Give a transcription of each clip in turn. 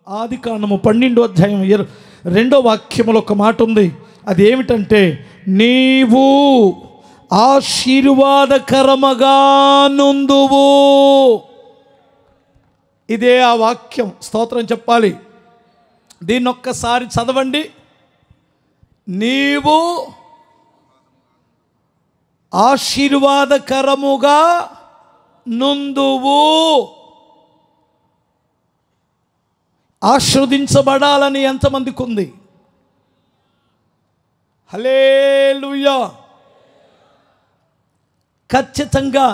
ఆదికాండము 12వ అధ్యాయం 2వ వాక్యములో ఒక మాట ఉంది. అది ఏమిటంటే, నీవు ఆశీర్వాదకరముగా నుందువు. ఇదే ఆ వాక్యం. స్తోత్రం చెప్పాలి. దీన్ని ఒక్కసారి చదవండి. నీవు ఆశీర్వాదకరముగా నుందువు. ఆశీర్వదించబడాలని ఎంతమందికి ఉంది? హల్లెలూయా. ఖచ్చితంగా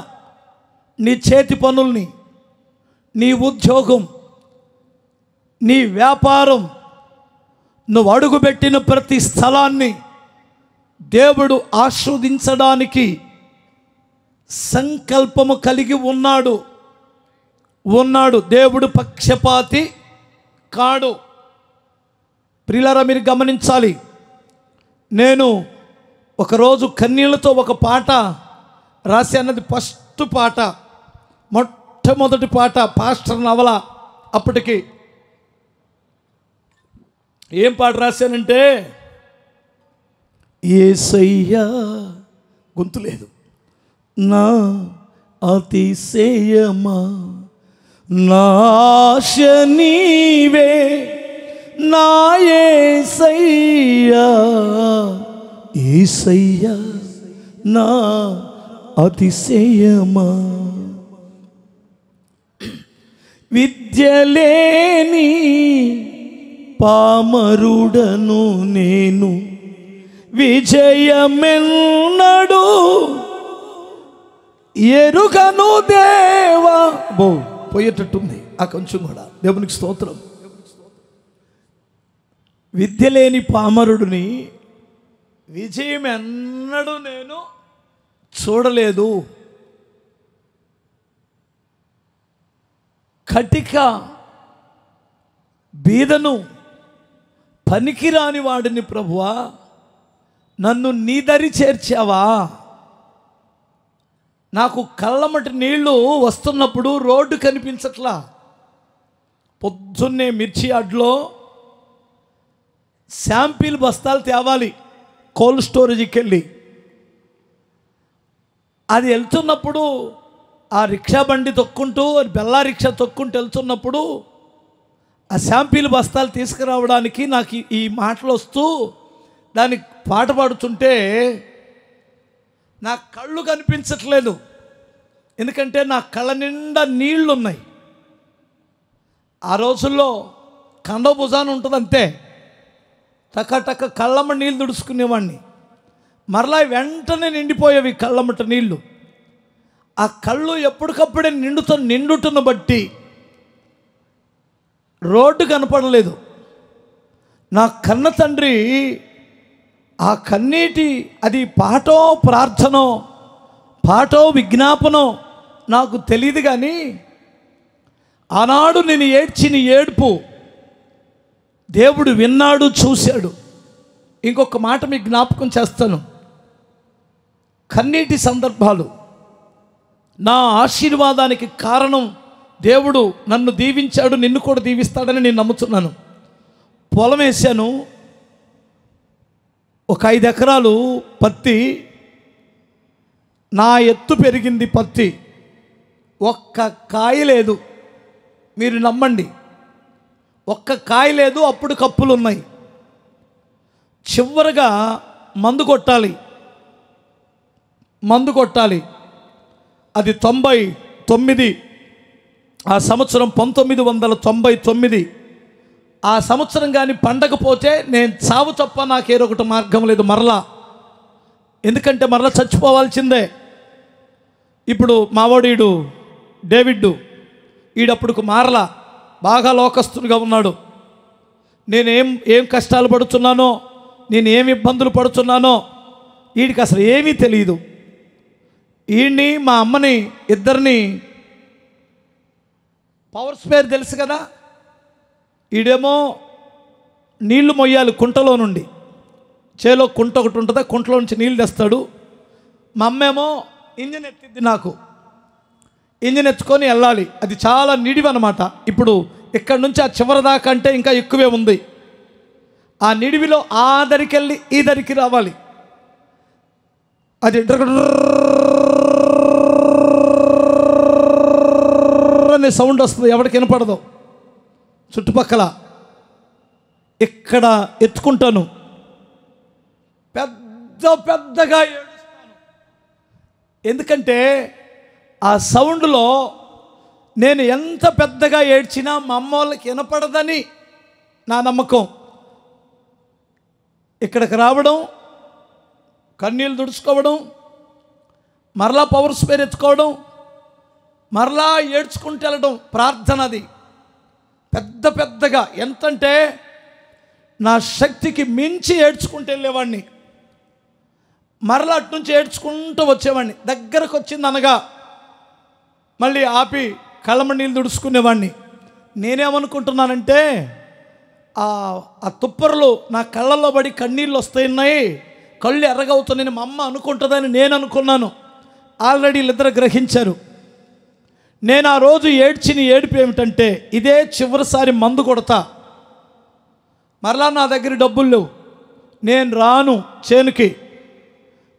నీ చేతి పనుల్ని, నీ ఉద్యోగం, నీ వ్యాపారం, నువ్వు అడుగుపెట్టిన ప్రతి స్థలాన్ని దేవుడు ఆశీర్వదించడానికి సంకల్పము కలిగి ఉన్నాడు. దేవుడు పక్షపాతి కాడు. ప్రియులారా, మీరు గమనించాలి. నేను ఒకరోజు కన్నీళ్లతో ఒక పాట రాసి అన్నది ఫస్ట్ పాట, మొట్టమొదటి పాట పాస్టర్ నవల. అప్పటికి ఏం పాట రాశానంటే, యేసయ్యా, గొంతు లేదు, నా అతిశయమా, నా ఆశ నీవే, నా యేసయ్యా, యేసయ్యా నా అతిశయమా. విద్యలేని పామరుడను నేను, విజయమెన్నడు ఎరుగను దేవా. పోయేటట్టుంది ఆ కొంచెం కూడా. దేవునికి స్తోత్రం. విద్య లేని పామరుడిని విజయం ఎన్నడూ నేను చూడలేదు. కటిక బీదను, పనికిరాని వాడిని ప్రభువా, నన్ను నీ దరి చేర్చావా. నాకు కళ్ళమటి నీళ్లు వస్తున్నప్పుడు రోడ్డు కనిపించట్లా. పొద్దున్నే మిర్చి అడ్లో శాంపిల్ బస్తాలు తేవాలి కోల్డ్ స్టోరేజ్కి వెళ్ళి. అది వెళ్తున్నప్పుడు ఆ రిక్షా బండి తొక్కుంటూ, బెల్లా రిక్షా తొక్కుంటూ వెళ్తున్నప్పుడు ఆ శాంపిల్ బస్తాలు తీసుకురావడానికి నాకు ఈ మాటలు వస్తూ దానికి పాట పాడుతుంటే నా కళ్ళు కనిపించట్లేదు. ఎందుకంటే నా కళ్ళ నిండా నీళ్లు ఉన్నాయి. ఆ రోజుల్లో కండ భుజాన ఉంటుంది అంతే. టక కళ్ళమ్మ నీళ్ళు తుడుచుకునేవాడిని. మరలా వెంటనే నిండిపోయేవి కళ్ళమ్మట నీళ్ళు. ఆ కళ్ళు ఎప్పటికప్పుడే నిండుటను బట్టి రోడ్డు కనపడలేదు. నా కన్న తండ్రి ఆ కన్నీటి, అది పాటో ప్రార్థనో, పాటో విజ్ఞాపనో నాకు తెలియదు, కానీ ఆనాడు నేను ఏడ్చిన ఏడుపు దేవుడు విన్నాడు, చూశాడు. ఇంకొక మాట మీకు జ్ఞాపకం చేస్తాను. కన్నీటి సందర్భాలు నా ఆశీర్వాదానికి కారణం దేవుడు నన్ను దీవించాడు, నిన్ను కూడా దీవిస్తాడని నేను నమ్ముతున్నాను. పొలం వేశాను, ఒక 5 ఎకరాలు పత్తి. నా ఎత్తు పెరిగింది పత్తి, ఒక్క కాయ లేదు. మీరు నమ్మండి, ఒక్క కాయ లేదు. అప్పుడు కప్పులు ఉన్నాయి. చివరగా మందు కొట్టాలి. అది 99, ఆ సంవత్సరం 1999. ఆ సంవత్సరం కానీ పండకపోతే నేను చావు తప్ప నాకు ఏరొకటి మార్గం లేదు మరలా. ఎందుకంటే మరలా చచ్చిపోవాల్సిందే. ఇప్పుడు మావాడు డేవిడ్, ఈడప్పుడుకు మారలా, బాగా లోకస్తుడిగా ఉన్నాడు. నేనేం కష్టాలు పడుతున్నానో, నేను ఏమి ఇబ్బందులు పడుతున్నానో వీడికి అసలు ఏమీ తెలియదు. వీడిని, మా అమ్మని, ఇద్దరిని పవర్ స్పేర్ తెలుసు కదా, ఈడేమో నీళ్లు మొయ్యాలి కుంటలో నుండి. చేలో కుంట ఒకటి ఉంటుంది, కుంటలో నుంచి నీళ్ళు తెస్తాడు. మా అమ్మేమో ఇంజిన్ ఎత్తిద్ది. నాకు ఇంజిన్ ఎత్తుకొని వెళ్ళాలి. అది చాలా నిడివి అన్నమాట. ఇప్పుడు ఇక్కడ నుంచి ఆ చివరి దాకా అంటే ఇంకా ఎక్కువే ఉంది. ఆ నిడివిలో ఆ దరికి వెళ్ళి ఈ దరికి రావాలి. అది అనే సౌండ్ వస్తుంది, ఎవరికి వినపడదు చుట్టుపక్కల. ఇక్కడ ఎత్తుకుంటాను, పెద్దగా ఏడుస్తాను. ఎందుకంటే ఆ సౌండ్లో నేను ఎంత పెద్దగా ఏడ్చినా మా అమ్మ వాళ్ళకి వినపడదని నా నమ్మకం. ఇక్కడికి రావడం, కన్నీళ్ళు తుడుచుకోవడం, మరలా పవర్ స్పేర్ ఎత్తుకోవడం, మరలా ఏడ్చుకుంటూ వెళ్ళడం ప్రార్థన. అది పెద్దగా ఎంతంటే నా శక్తికి మించి ఏడ్చుకుంటూ వెళ్ళేవాడిని. మరలా అటు నుంచి ఏడ్చుకుంటూ వచ్చేవాడిని. దగ్గరకు వచ్చింది అనగా మళ్ళీ ఆపి కళ్ళమ నీళ్ళు తుడుచుకునేవాడిని. నేనేమనుకుంటున్నానంటే ఆ తుప్పరులు నా కళ్ళల్లో పడి కన్నీళ్ళు వస్తున్నాయి, కళ్ళు ఎర్రగవుతున్నాయని మా అమ్మ అనుకుంటుందని నేను అనుకున్నాను. ఆల్రెడీ వీళ్ళిద్దరు గ్రహించారు. నేను ఆ రోజు ఏడ్చిన ఏడుపు ఏమిటంటే, ఇదే చివరిసారి మందు కొడతా, మరలా నా దగ్గర డబ్బులు లేవు, నేను రాను చేనుకి,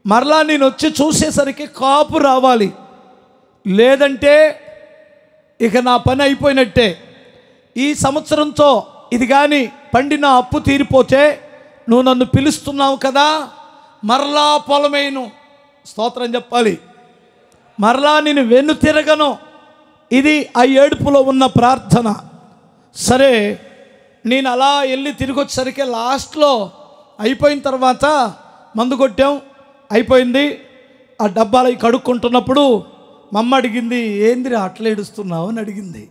మరలా నేను వచ్చి చూసేసరికి కాపు రావాలి, లేదంటే ఇక నా పని అయిపోయినట్టే. ఈ సంవత్సరంతో ఇది కానీ పండిన అప్పు తీరిపోతే నువ్వు నన్ను పిలుస్తున్నావు కదా, మరలా పొలమేను, స్తోత్రం చెప్పాలి, మరలా నేను వెన్ను తిరగను. ఇది ఆ ఏడుపులో ఉన్న ప్రార్థన. సరే, నేను అలా వెళ్ళి తిరిగి వచ్చేసరికి లాస్ట్లో అయిపోయిన తర్వాత మందు కొట్టాం, అయిపోయింది. ఆ డబ్బాలు కడుక్కుంటున్నప్పుడు మా అమ్మ అడిగింది, ఏందిరా అట్లా ఏడుస్తున్నావు అని అడిగింది.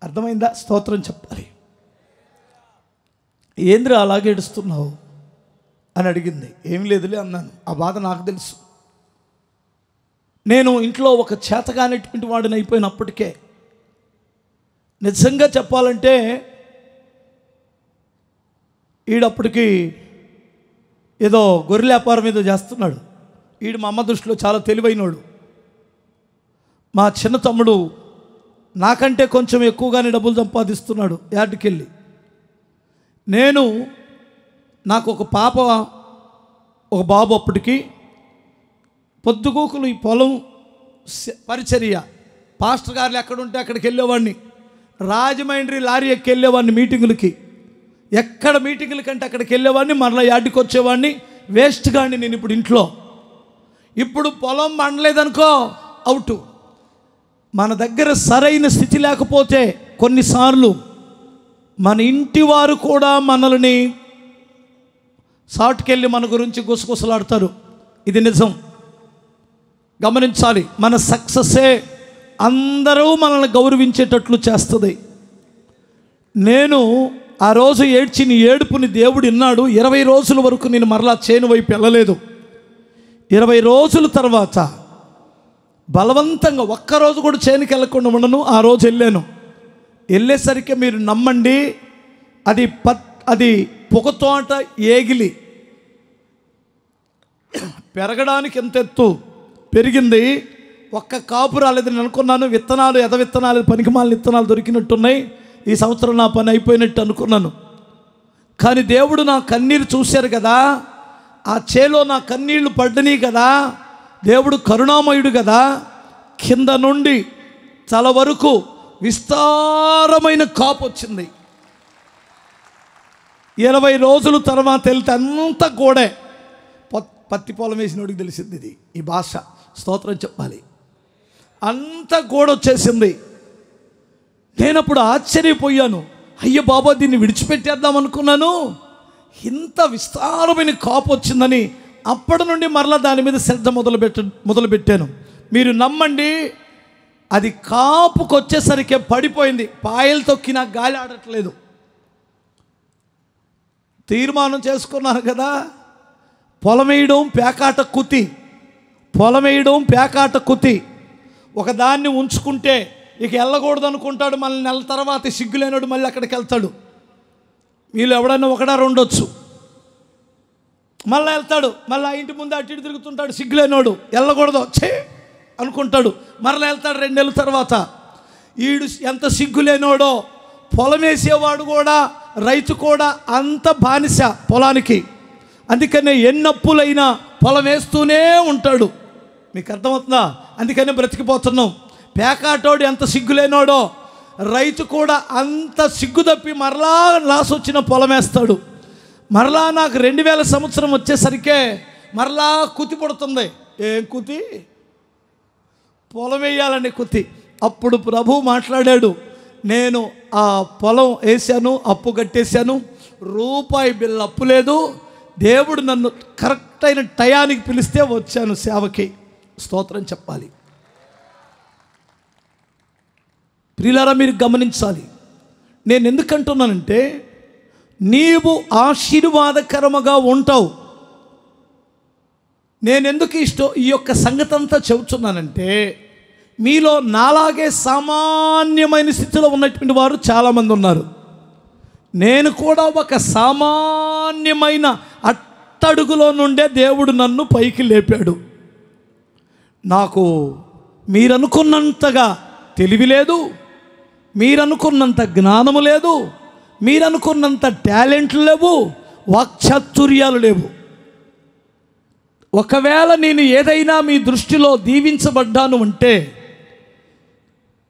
అర్థమైందా? స్తోత్రం చెప్పాలి. ఏందిరా అలాగే ఏడుస్తున్నావు అని అడిగింది. ఏం లేదులే అన్నాను. ఆ బాధ నాకు తెలుసు. నేను ఇంట్లో ఒక చేతగానేటువంటి వాడిని అయిపోయినప్పటికే, నిజంగా చెప్పాలంటే ఈడప్పటికి ఏదో గొర్రెల వ్యాపారం ఏదో చేస్తున్నాడు. ఈడు మా అమ్మ దృష్టిలో చాలా తెలివైనోడు. మా చిన్న తమ్ముడు నాకంటే కొంచెం ఎక్కువగానే డబ్బులు సంపాదిస్తున్నాడు యార్డుకెళ్ళి. నాకు ఒక పాప, ఒక బాబు. అప్పటికి పొద్దుగూకులు ఈ పొలం పరిచర్య, పాస్టర్ గారు ఎక్కడుంటే అక్కడికి వెళ్ళేవాడిని. రాజమండ్రి లారీ ఎక్కి వెళ్ళేవాడిని మీటింగులకి. ఎక్కడ మీటింగుల కంటే అక్కడికి వెళ్ళేవాడిని, మరలా యాడ్కి వచ్చేవాడిని. వేస్ట్ గాని నేను ఇప్పుడు ఇంట్లో. ఇప్పుడు పొలం మండలేదనుకో అవుట్. మన దగ్గర సరైన స్థితి లేకపోతే కొన్నిసార్లు మన ఇంటి వారు కూడా మనల్ని సాటుకెళ్ళి మన గురించి గుసగుసలాడతారు. ఇది నిజం, గమనించాలి. మన సక్సెస్సే అందరూ మనల్ని గౌరవించేటట్లు చేస్తుంది. నేను ఆ రోజు ఏడ్చిన ఏడుపుని దేవుడు విన్నాడు. 20 రోజుల వరకు నేను మరలా చేను వైపు వెళ్ళలేదు. 20 రోజుల తర్వాత బలవంతంగా ఒక్కరోజు కూడా చేనుకి వెళ్ళకుండా ఉండను. ఆ రోజు వెళ్ళాను. వెళ్ళేసరికి మీరు నమ్మండి, అది పొగతోట ఏగిలి పెరగడానికి ఎంత ఎత్తు పెరిగింది. ఒక్క కాపు రాలేదు. నేను అనుకున్నాను విత్తనాలు, ఎద విత్తనాలు, పనికిమాలిన విత్తనాలు దొరికినట్టున్నాయి, ఈ సంవత్సరం నా పని అయిపోయినట్టు అనుకున్నాను. కానీ దేవుడు నా కన్నీరు చూశారు కదా, ఆ చేలో నా కన్నీళ్లు పడ్డని కదా, దేవుడు కరుణామయుడు కదా. కింద నుండి తల వరకు విస్తారమైన కాపు వచ్చింది. 20 రోజుల తర్వాత వెళ్తే అంత గోడే. పత్తి పొలం వేసినోడికి తెలిసింది ఇది, ఈ భాష. స్తోత్రం చెప్పాలి. అంత గోడ వచ్చేసింది. నేనప్పుడు ఆశ్చర్యపోయాను. అయ్యో బాబా, దీన్ని విడిచిపెట్టేద్దాం అనుకున్నాను. ఇంత విస్తారమైన కాపు వచ్చిందని అప్పటి నుండి మరలా దాని మీద శ్రద్ధ మొదలుపెట్టాను. మీరు నమ్మండి, అది కాపుకు వచ్చేసరికి పడిపోయింది. పాయలు తొక్కినా గాలి ఆడట్లేదు. తీర్మానం చేసుకున్నాను కదా, పొలమేయడం పేకాట కుతి. ఒకదాన్ని ఉంచుకుంటే ఇక వెళ్ళకూడదు అనుకుంటాడు. మళ్ళీ నెల తర్వాత సిగ్గులేనాడు మళ్ళీ అక్కడికి వెళ్తాడు. వీళ్ళు ఎవడన్నా ఒకడా రెండొచ్చు, మళ్ళీ వెళ్తాడు. మళ్ళీ ఆ ఇంటి ముందు అటు ఇటు తిరుగుతుంటాడు సిగ్గులేనోడు. వెళ్ళకూడదు, అనుకుంటాడు. మరలా వెళ్తాడు 2 నెలల తర్వాత. ఈడు ఎంత సిగ్గులేనోడో, పొలం వేసేవాడు కూడా, రైతు కూడా అంత బానిస పొలానికి. అందుకనే ఎన్నప్పులైనా పొలం వేస్తూనే ఉంటాడు. మీకు అర్థమవుతుందా? అందుకనే బ్రతికిపోతున్నాం. పేకాటోడు ఎంత సిగ్గులేనోడో, రైతు కూడా అంత సిగ్గు తప్పి మరలా లాస్ వచ్చిన పొలం వేస్తాడు. మరలా నాకు 2000 సంవత్సరం వచ్చేసరికే మరలా కుతి పుడుతుంది. ఏం కుతి? పొలం వేయాలని కుతి. అప్పుడు ప్రభు మాట్లాడాడు, నేను ఆ పొలం వేసాను, అప్పు కట్టేశాను, రూపాయి బిల్లు అప్పు లేదు. దేవుడు నన్ను కరెక్ట్ అయిన టయానికి పిలిస్తే వచ్చాను సేవకి. స్తోత్రం చెప్పాలి. ప్రియులారా, మీరు గమనించాలి. నేను ఎందుకంటున్నానంటే, నీవు ఆశీర్వాదకరముగా ఉంటావు. నేను ఎందుకు ఈ యొక్క సంగతి అంతా చెబుతున్నానంటే, మీలో నాలాగే సామాన్యమైన స్థితిలో ఉన్నటువంటి వారు చాలామంది ఉన్నారు. నేను కూడా ఒక సామాన్యమైన అట్టడుగులో నుండే దేవుడు నన్ను పైకి లేపాడు. నాకు మీరనుకున్నంతగా తెలివి లేదు, మీరనుకున్నంత జ్ఞానము లేదు, మీరనుకున్నంత టాలెంట్లు లేవు, వాక్చాతుర్యాలు లేవు. ఒకవేళ నేను ఏదైనా మీ దృష్టిలో దీవించబడ్డాను అంటే,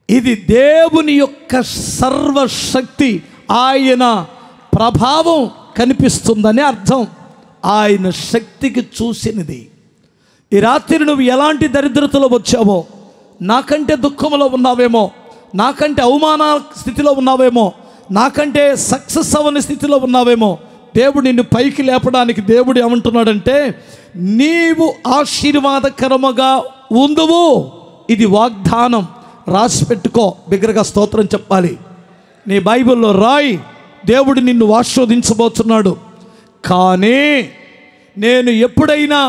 ఇది దేవుని యొక్క సర్వశక్తి, ఆయన ప్రభావం కనిపిస్తుందని అర్థం. ఆయన శక్తికి చూసినది. ఈ రాత్రి నువ్వు ఎలాంటి దరిద్రతలో వచ్చావో, నాకంటే దుఃఖంలో ఉన్నావేమో, నాకంటే అవమాన స్థితిలో ఉన్నావేమో, నాకంటే సక్సెస్ అవ్వని స్థితిలో ఉన్నావేమో, దేవుడు నిన్ను పైకి లేపడానికి దేవుడు ఏమంటున్నాడంటే, నీవు ఆశీర్వాదకరముగా ఉందువు. ఇది వాగ్దానం. రాసి పెట్టుకో, బిగ్గరగా స్తోత్రం చెప్పాలి. నీ బైబిల్లో రాయి, దేవుడు నిన్ను ఆశీర్వదించబోతున్నాడు. కానీ నేను ఎప్పుడైనా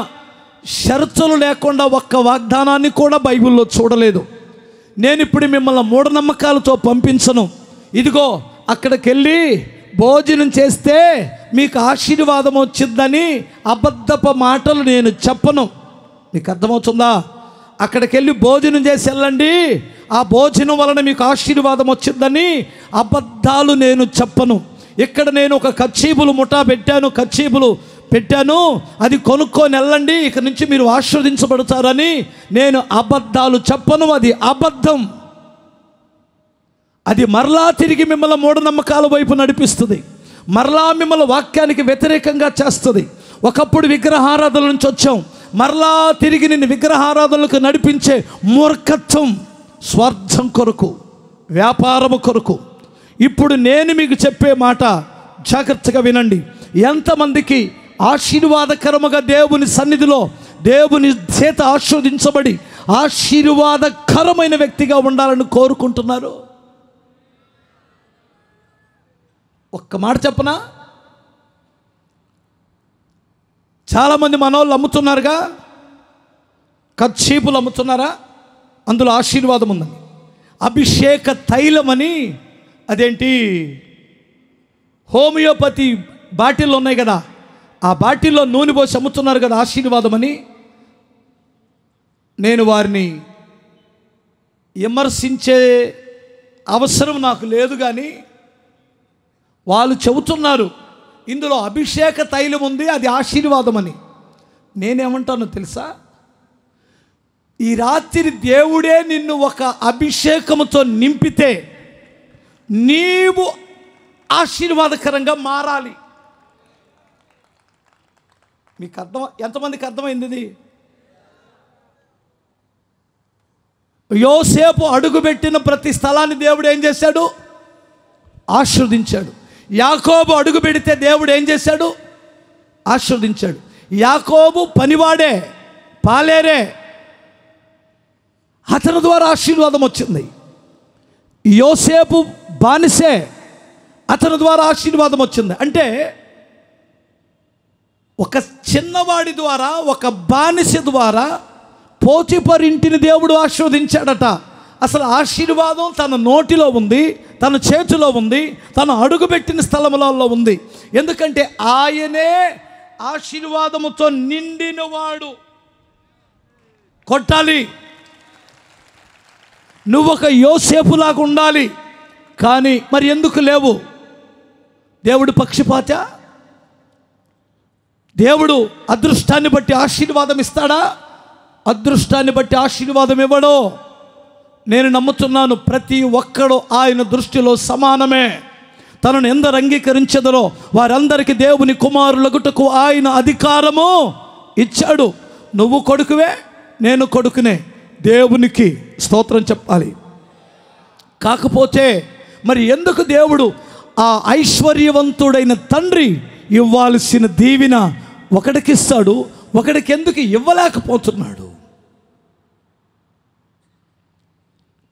షరతులు లేకుండా ఒక్క వాగ్దానాన్ని కూడా బైబిల్లో చూడలేదు. నేను ఇప్పుడు మిమ్మల్ని మూఢనమ్మకాలతో పంపించను. ఇదిగో అక్కడికి వెళ్ళి భోజనం చేస్తే మీకు ఆశీర్వాదం వచ్చిందని అబద్ధపు మాటలు నేను చెప్పను. మీకు అర్థమవుతుందా? అక్కడికి వెళ్ళి భోజనం చేసి వెళ్ళండి, ఆ భోజనం వలన మీకు ఆశీర్వాదం వచ్చిందని అబద్ధాలు నేను చెప్పను. ఇక్కడ నేను ఒక కచ్చీబులు ముఠా పెట్టాను, అది కొనుక్కొని వెళ్ళండి, ఇక నుంచి మీరు ఆశీర్వదించబడతారని నేను అబద్ధాలు చెప్పను. అది అబద్ధం. అది మరలా తిరిగి మిమ్మల్ని మూఢనమ్మకాల వైపు నడిపిస్తుంది, మరలా మిమ్మల్ని వాక్యానికి వ్యతిరేకంగా చేస్తుంది. ఒకప్పుడు విగ్రహారాధన నుంచి వచ్చాం, మరలా తిరిగి నిన్ను విగ్రహారాధనలకు నడిపించే మూర్ఖత్వం, స్వార్థం కొరకు, వ్యాపారము కొరకు. ఇప్పుడు నేను మీకు చెప్పే మాట జాగ్రత్తగా వినండి. ఎంతమందికి ఆశీర్వాదకరముగా దేవుని సన్నిధిలో దేవుని చేత ఆశీర్వదించబడి ఆశీర్వాదకరమైన వ్యక్తిగా ఉండాలని కోరుకుంటున్నారు? ఒక్క మాట చెప్పనా? చాలామంది మనోళ్ళు అమ్ముతున్నారుగా, కచ్చీపులు అమ్ముతున్నారా? అందులో ఆశీర్వాదం ఉందని. అభిషేక తైలం అని, అదేంటి హోమియోపతి బాటిల్లో ఉన్నాయి కదా, ఆ బాటిల్లో నూనె పోసి అమ్ముతున్నారు కదా ఆశీర్వాదం అని. నేను వారిని విమర్శించే అవసరం నాకు లేదు, కానీ వాళ్ళు చెబుతున్నారు ఇందులో అభిషేక తైలం ఉంది, అది ఆశీర్వాదం అని. నేనేమంటానో తెలుసా? ఈ రాత్రి దేవుడే నిన్ను ఒక అభిషేకముతో నింపితే నీవు ఆశీర్వాదకరంగా మారాలి. మీకు ఎంతమందికి అర్థమైంది ఇది? యోసేపు అడుగుపెట్టిన ప్రతి స్థలాన్ని దేవుడు ఏం చేశాడు? ఆశీర్వదించాడు. యాకోబు అడుగు పెడితే దేవుడు ఏం చేశాడు? ఆశీర్వదించాడు. యాకోబు పనివాడే, పాలేరే, అతని ద్వారా ఆశీర్వాదం వచ్చింది. యోసేపు బానిసే, అతని ద్వారా ఆశీర్వాదం వచ్చింది. అంటే ఒక చిన్నవాడి ద్వారా, ఒక బానిస ద్వారా పోతిఫర్ ఇంటిని దేవుడు ఆశీర్వదించాడట. అసలు ఆశీర్వాదం తన నోటిలో ఉంది, తన చేతిలో ఉంది, తను అడుగుపెట్టిన స్థలములలో ఉంది. ఎందుకంటే ఆయనే ఆశీర్వాదముతో నిండినవాడు. కొట్టాలి. నువ్వు ఒక యోసేపులాగా ఉండాలి. కానీ మరి ఎందుకు లేవు? దేవుడు పక్షపాత? దేవుడు అదృష్టాన్ని బట్టి ఆశీర్వాదం ఇస్తాడా? అదృష్టాన్ని బట్టి ఆశీర్వాదం ఇవ్వడు. నేను నమ్ముతున్నాను, ప్రతి ఒక్కడు ఆయన దృష్టిలో సమానమే. తనను ఎందరు అంగీకరించెదరో వారందరికీ దేవుని కుమారులగుటకు ఆయన అధికారము ఇచ్చాడు. నువ్వు కొడుకువే, నేను కొడుకునే. దేవునికి స్తోత్రం చెప్పాలి. కాకపోతే మరి ఎందుకు దేవుడు ఆ ఐశ్వర్యవంతుడైన తండ్రి ఇవ్వాల్సిన దీవెన ఒకడికి ఇస్తాడు, ఒకడికి ఎందుకు ఇవ్వలేకపోతున్నాడు?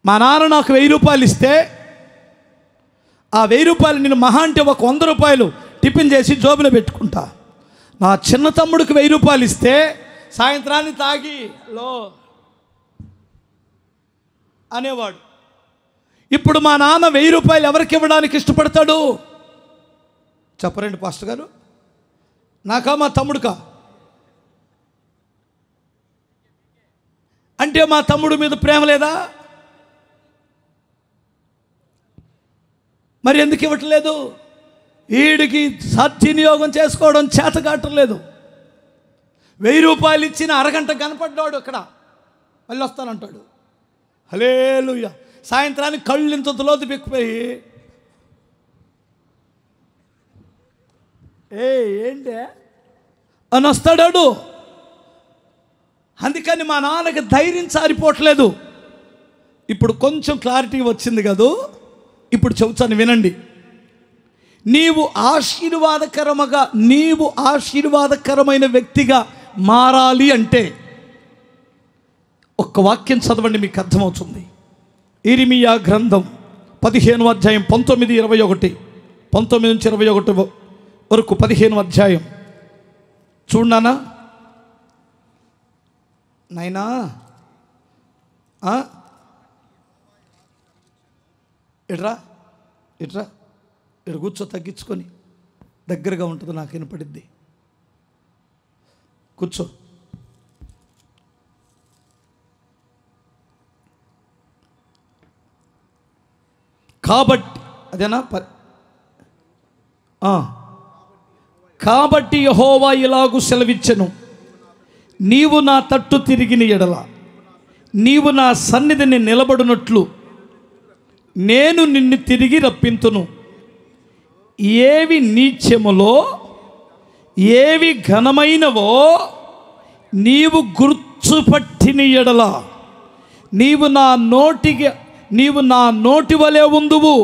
మా నాన్న నాకు 1000 రూపాయలు ఇస్తే ఆ 1000 రూపాయలు నేను మహా అంటే ఒక 100 రూపాయలు టిఫిన్ చేసి జోబులో పెట్టుకుంటా. నా చిన్న తమ్ముడికి 1000 రూపాయలు ఇస్తే సాయంత్రాన్ని తాగి లో అనేవాడు. ఇప్పుడు మా నాన్న 1000 రూపాయలు ఎవరికి ఇవ్వడానికి ఇష్టపడతాడు? చెప్పరండి పాస్టర్ గారు. నాకా మా తమ్ముడికా? అంటే మా తమ్ముడి మీద ప్రేమ లేదా? మరి ఎందుకు ఇవ్వట్లేదు? వీడికి సద్వినియోగం చేసుకోవడం చేత కావట్లేదు. 1000 రూపాయలు ఇచ్చిన అరగంట కనపడ్డాడు, అక్కడ మళ్ళీ వస్తానంటాడు. హల్లెలూయా. సాయంత్రానికి కళ్ళు ఇంత లోతు పెక్కిపోయి ఏంటి అని వస్తాడాడు. అందుకని మా నాన్నకి ధైర్యం సారిపోవట్లేదు. ఇప్పుడు కొంచెం క్లారిటీ వచ్చింది కదూ. ఇప్పుడు చెబుతాను వినండి. నీవు ఆశీర్వాదకరమైన వ్యక్తిగా మారాలి అంటే ఒక్క వాక్యం చదవండి, మీకు అర్థమవుతుంది. ఇర్మీయా గ్రంథం 15వ అధ్యాయం 19 నుంచి 21 వరకు 15వ అధ్యాయం చూడనా నాయనా. ఇట్రా ఇక్కడ కూర్చో, తగ్గించుకొని దగ్గరగా ఉంటుంది, నాకు వినపడిద్ది. కూర్చో. కాబట్టి అదేనా కాబట్టి యెహోవా ఇలాగు సెలవిచ్చెను, నీవు నా తట్టు తిరిగిన ఎడల నీవు నా సన్నిధిని నిలబడినట్లు నేను నిన్ను తిరిగి రప్పింతును. ఏవి నీచములో ఏవి ఘనమైనవో నీవు గుర్తుపట్టిన ఎడల నీవు నా నోటి వలె ఉందువు.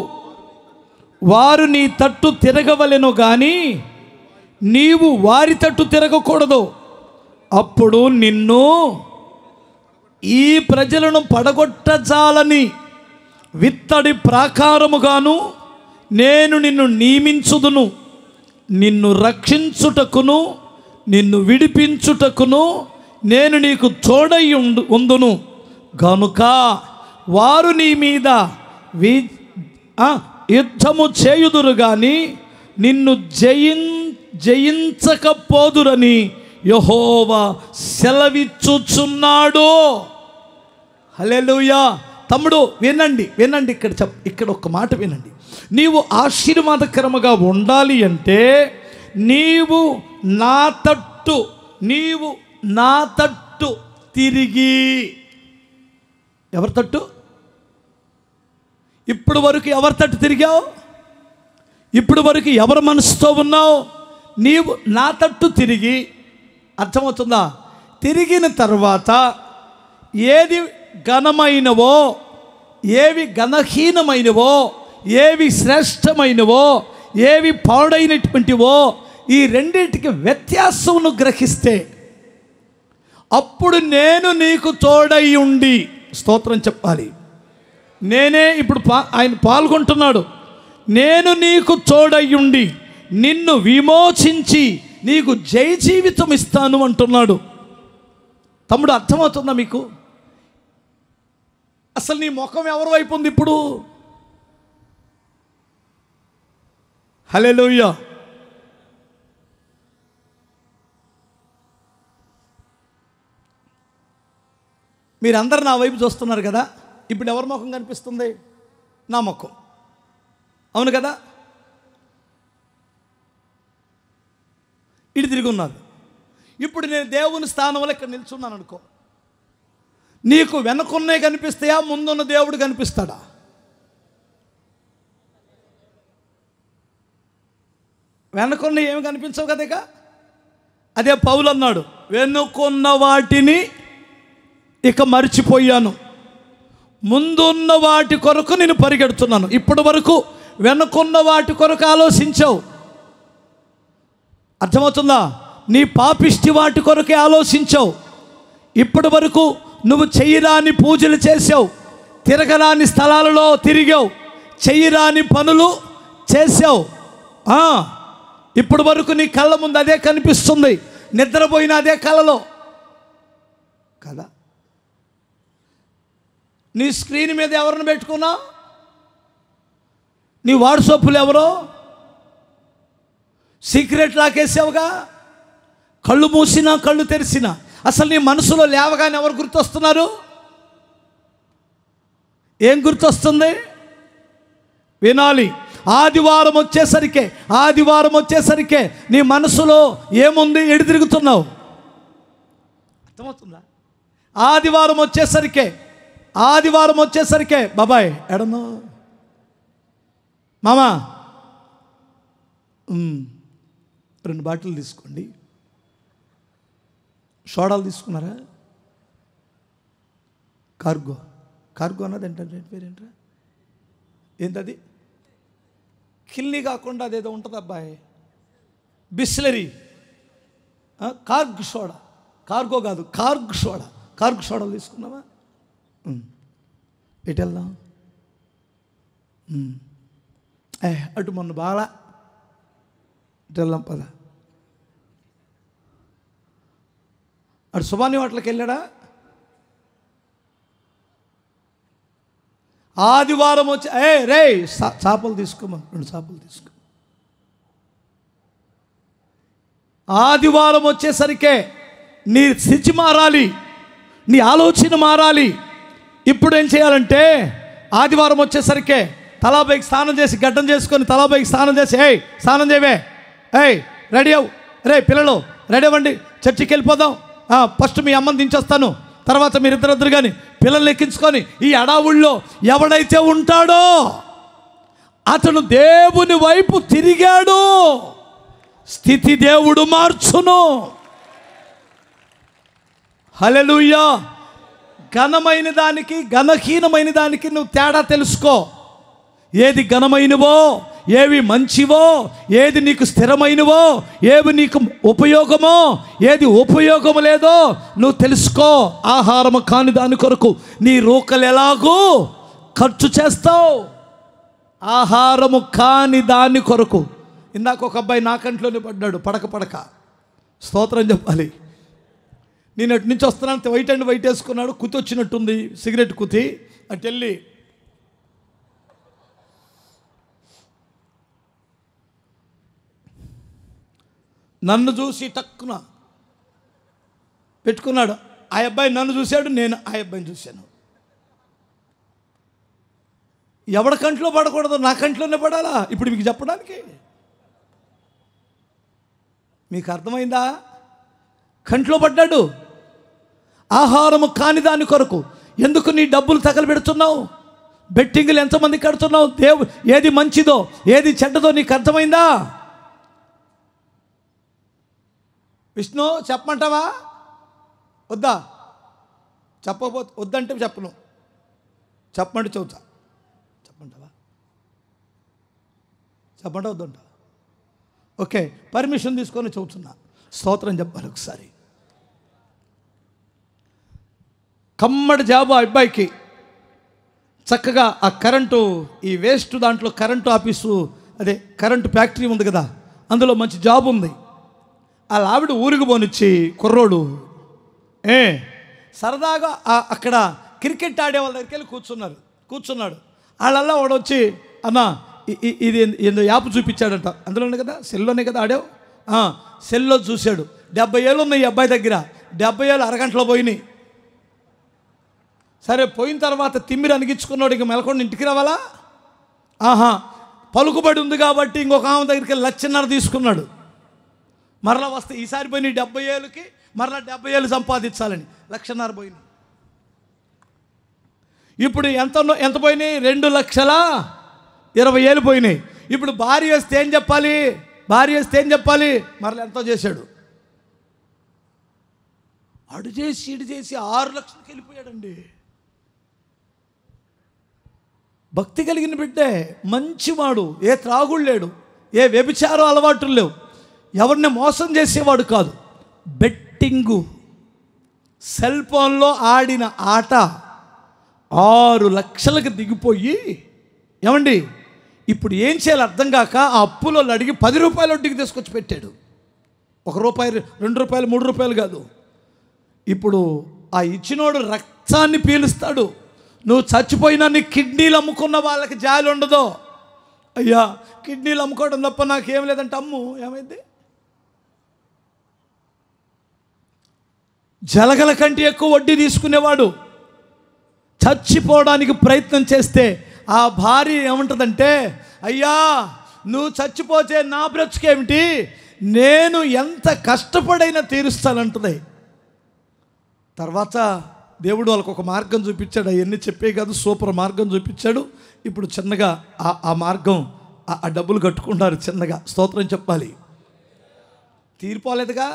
వారు నీ తట్టు తిరగవలెను గాని నీవు వారి తట్టు తిరగకూడదు. అప్పుడు నిన్ను ఈ ప్రజలను పడగొట్టజాలని విత్తడి ప్రాకారముగాను నేను నిన్ను నియమించుదును. నిన్ను రక్షించుటకును నిన్ను విడిపించుటకును నేను నీకు తోడై ఉందును. గనుక వారు నీ మీద యుద్ధము చేయుదురు గాని నిన్ను జయించకపోదురని యెహోవా సెలవిచ్చుచున్నాడు. హల్లెలూయా. తమ్ముడు వినండి, ఇక్కడ ఒక మాట వినండి. నీవు ఆశీర్వాదకరముగా ఉండాలి అంటే నీవు నా తట్టు తిరిగి. ఎవరి తట్టు? ఇప్పుడు వరకు ఎవరి తట్టు తిరిగావు? ఇప్పుడు వరకు ఎవరి మనసుతో ఉన్నావు? నీవు నా తట్టు తిరిగి, అర్థమవుతుందా? తిరిగిన తర్వాత ఏది ఘనమైనవో ఏవి ఘనహీనమైనవో ఏవి శ్రేష్టమైనవో ఏవి పాడైనటువంటివో ఈ రెండింటికి వ్యత్యాసమును గ్రహిస్తే అప్పుడు నేను నీకు తోడై ఉండి, స్తోత్రం చెప్పాలి. నేనే ఇప్పుడు ఆయన పాల్గొంటున్నాడు. నేను నీకు తోడై ఉండి నిన్ను విమోచించి నీకు జయ జీవితం ఇస్తాను అంటున్నాడు. తమ్ముడు అర్థమవుతుందా మీకు? అసలు నీ ముఖం ఎవరి వైపు ఉంది ఇప్పుడు? హల్లెలూయా. మీరందరూ నా వైపు చూస్తున్నారు కదా. ఇప్పుడు ఎవరి ముఖం కనిపిస్తుంది? నా ముఖం. అవును కదా? ఇటు తిరిగి ఉన్నది. ఇప్పుడు నేను దేవుని స్థానంలో ఇక్కడ నిల్చున్నాను అనుకో, నీకు వెనకున్నే కనిపిస్తాయా, ముందున్న దేవుడు కనిపిస్తాడా? వెనకున్న ఏమి కనిపించవు కదా. ఇక అదే పౌలు అన్నాడు, వెనుకున్న వాటిని ఇక మర్చిపోయాను, ముందున్న వాటి కొరకు నేను పరిగెడుతున్నాను. ఇప్పటి వరకు వెనుకున్న వాటి కొరకు ఆలోచించావు, అర్థమవుతుందా? నీ పాపిష్టి వాటి కొరకే ఆలోచించావు. ఇప్పటి వరకు నువ్వు చెయ్యరాని పూజలు చేసావు, తిరగరాని స్థలాలలో తిరిగావు, చెయ్యరాని పనులు చేసావు. ఇప్పటి వరకు నీ కళ్ళ ముందు అదే కనిపిస్తుంది, నిద్రపోయిన అదే కళలో కదా. నీ స్క్రీన్ మీద ఎవరిని పెట్టుకున్నా? నీ వాట్సాప్లు ఎవరో సీక్రెట్ లాకేసావుగా. కళ్ళు మూసినా కళ్ళు తెరిసినా అసలు నీ మనసులో లేవగానే ఎవరు గుర్తొస్తున్నారు? ఏం గుర్తొస్తుంది? వినాలి. ఆదివారం వచ్చేసరికే నీ మనసులో ఏముంది? ఎడి తిరుగుతున్నావు? అర్థమవుతుందా? ఆదివారం వచ్చేసరికే బాబాయ్ ఎడను మామా 2 బాటిల్ తీసుకోండి. సోడాలు తీసుకున్నారా? కార్గో అన్నది ఏంటంటే పేరేంట్రా? ఏంటది? కిల్ని కాకుండా అదేదో ఉంటుంది అబ్బాయి, బిస్లరీ, సోడా. కార్గో కాదు, సోడాలు తీసుకున్నావా? ఎటు వెళ్దాం? అటు మొన్న బాగా ఇటు వెళ్దాం పద. అటు సుబాని హోటల్కి వెళ్ళాడా? ఆదివారం వచ్చి రే చేపలు తీసుకోమని 2 చేపలు తీసుకో. ఆదివారం వచ్చేసరికే నీ స్థితి మారాలి, నీ ఆలోచన మారాలి. ఇప్పుడు ఏం చేయాలంటే ఆదివారం వచ్చేసరికే తలాపైకి స్నానం చేసి, గడ్డం చేసుకొని తలాపైకి స్నానం చేసి, స్నానం చేయవే, రెడీ అవు, పిల్లలు రెడీ అవ్వండి, చర్చికి వెళ్ళిపోదాం. ఫస్ట్ మీ అమ్మని దించేస్తాను, తర్వాత మీరిద్దరు కానీ పిల్లల్ని ఎక్కించుకొని ఈ అడావుల్లో ఎవడైతే ఉంటాడో అతను దేవుని వైపు తిరిగాడు, స్థితి దేవుడు మార్చును. హల్లెలూయా. ఘనమైన దానికి ఘనహీనమైన దానికి నువ్వు తేడా తెలుసుకో. ఏది ఘనమైనవో, ఏవి మంచివో, ఏది నీకు స్థిరమైనవో, ఏవి నీకు ఉపయోగమో, ఏది ఉపయోగము లేదో నువ్వు తెలుసుకో. ఆహారము కాని దాని కొరకు నీ రూకలు ఎలాగూ ఖర్చు చేస్తావు. ఆహారము కాని దాని కొరకు. ఇందాక ఒక అబ్బాయి నా కంట్లోనే పడ్డాడు, పడక స్తోత్రం చెప్పాలి. నేను అటు నుంచి వస్తున్నాను, వైట్ అండ్ వైట్ వేసుకున్నాడు, కుతి వచ్చినట్టుంది, సిగరెట్ కుతి. అటు వెళ్ళి నన్ను చూసి టక్కున పెట్టుకున్నాడు. ఆ అబ్బాయి నన్ను చూశాడు, నేను ఆ అబ్బాయిని చూశాను. ఎవరి కంట్లో పడకూడదు, నా కంట్లోనే పడాలా ఇప్పుడు మీకు చెప్పడానికి? మీకు అర్థమైందా? కంట్లో పడ్డాడు. ఆహారము కాని దాని కొరకు ఎందుకు నీ డబ్బులు తగలబెడుతున్నావు? బెట్టింగ్లు ఎంతమంది కడుతున్నావు? ఏది మంచిదో ఏది చెడ్డదో నీకు అర్థమైందా? విష్ణు చెప్పమంటావా? వద్దా? చెప్పకపోతే వద్దంటే చెప్పను, చెప్పమంటే చెబుతా. చెప్పమంటావా? చెప్పంటా వద్దంటా? ఓకే, పర్మిషన్ తీసుకొని చెబుతున్నా. స్తోత్రం చెప్పాలి ఒకసారి. కమ్మడి జాబు ఆ అబ్బాయికి. చక్కగా ఆ కరెంటు, ఈ వేస్ట్ దాంట్లో కరెంటు ఆఫీసు, అదే కరెంటు ఫ్యాక్టరీ ఉంది కదా, అందులో మంచి జాబ్ ఉంది. వాళ్ళ ఆవిడ ఊరికి పోనిచ్చి కుర్రోడు సరదాగా అక్కడ క్రికెట్ ఆడే వాళ్ళ దగ్గరికి వెళ్ళి కూర్చున్నాడు. వాళ్ళల్లా వాడు వచ్చి, అన్న ఇది ఏందో యాప్ చూపించాడంట. అందులోనే కదా, సెల్లోనే కదా ఆడావు. సెల్లో చూశాడు. 70 ఏళ్ళు ఉన్నాయి ఈ అబ్బాయి దగ్గర. 70 ఏళ్ళు అరగంటలో పోయినాయి. సరే, పోయిన తర్వాత తిమ్మిరి అనిగించుకున్నాడు, ఇంక మెలకుండా ఇంటికి రావాలా? ఆహా, పలుకుబడి ఉంది కాబట్టి ఇంకొక ఆమె దగ్గరికి 1,50,000 తీసుకున్నాడు. మరలా వస్తే ఈసారి పోయి 70,000కి మరలా 70,000 సంపాదించాలని 1,50,000 పోయినాయి. ఇప్పుడు ఎంత పోయినాయి? 2,20,000 పోయినాయి. ఇప్పుడు భార్య వస్తే ఏం చెప్పాలి? మరలా ఎంతో చేశాడు. అడు చేసి ఇటు చేసి 6 లక్షలకి వెళ్ళిపోయాడండి. భక్తి కలిగిన బిడ్డే, మంచివాడు, ఏ త్రాగుడు లేడు, ఏ వ్యభిచారం అలవాటులు లేవు, ఎవరిని మోసం చేసేవాడు కాదు. బెట్టింగు, సెల్ ఫోన్లో ఆడిన ఆట 6 లక్షలకు దిగిపోయి, ఏమండి ఇప్పుడు ఏం చేయాలి అర్థం కాక ఆ అప్పులో అడిగి 10 రూపాయల వడ్డీకి తీసుకొచ్చి పెట్టాడు. 1 రూపాయి, 2 రూపాయలు, 3 రూపాయలు కాదు. ఇప్పుడు ఆ ఇచ్చినోడు రక్తాన్ని పీలుస్తాడు. నువ్వు చచ్చిపోయినా నీ కిడ్నీలు అమ్ముకున్న వాళ్ళకి జాలి ఉండదు. అయ్యా, కిడ్నీలు అమ్ముకోవడం తప్ప నాకేం లేదంటే అమ్ము, ఏమైంది? జలగల కంటే ఎక్కువ వడ్డీ తీసుకునేవాడు చచ్చిపోవడానికి ప్రయత్నం చేస్తే ఆ భార్య ఏమంటుందంటే, అయ్యా నువ్వు చచ్చిపోతే నా బ్రతుకేమిటి, నేను ఎంత కష్టపడైనా తీరుస్తానంటుంది. తర్వాత దేవుడు వాళ్ళకు ఒక మార్గం చూపించాడు. అవన్నీ చెప్పే కాదు, సూపర్ మార్గం చూపించాడు. ఇప్పుడు చిన్నగా ఆ మార్గం, ఆ డబ్బులు కట్టుకుంటారు చిన్నగా. స్తోత్రం చెప్పాలి. తీరిపోలేదుగా,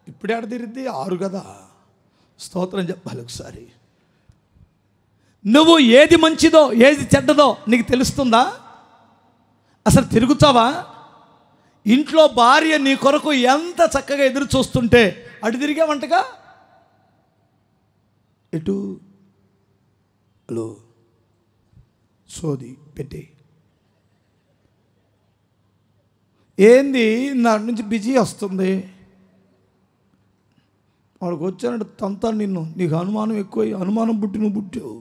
ఇప్పుడే ఆడ తీరిద్ది 6 కదా. స్తోత్రం చెప్పాలి. ఒకసారి నువ్వు ఏది మంచిదో ఏది చెడ్డదో నీకు తెలుస్తుందా? అసలు తిరుగుతావా? ఇంట్లో భార్య నీ కొరకు ఎంత చక్కగా ఎదురు చూస్తుంటే అటు తిరిగావంటగా. ఎటు హలో సోది పెట్టి ఏంది నాటి నుంచి బిజీ వస్తుంది, వాడికి వచ్చానంటే తంతా నిన్ను, నీకు అనుమానం ఎక్కువ, అనుమానం పుట్టి నువ్వు పుట్టావు.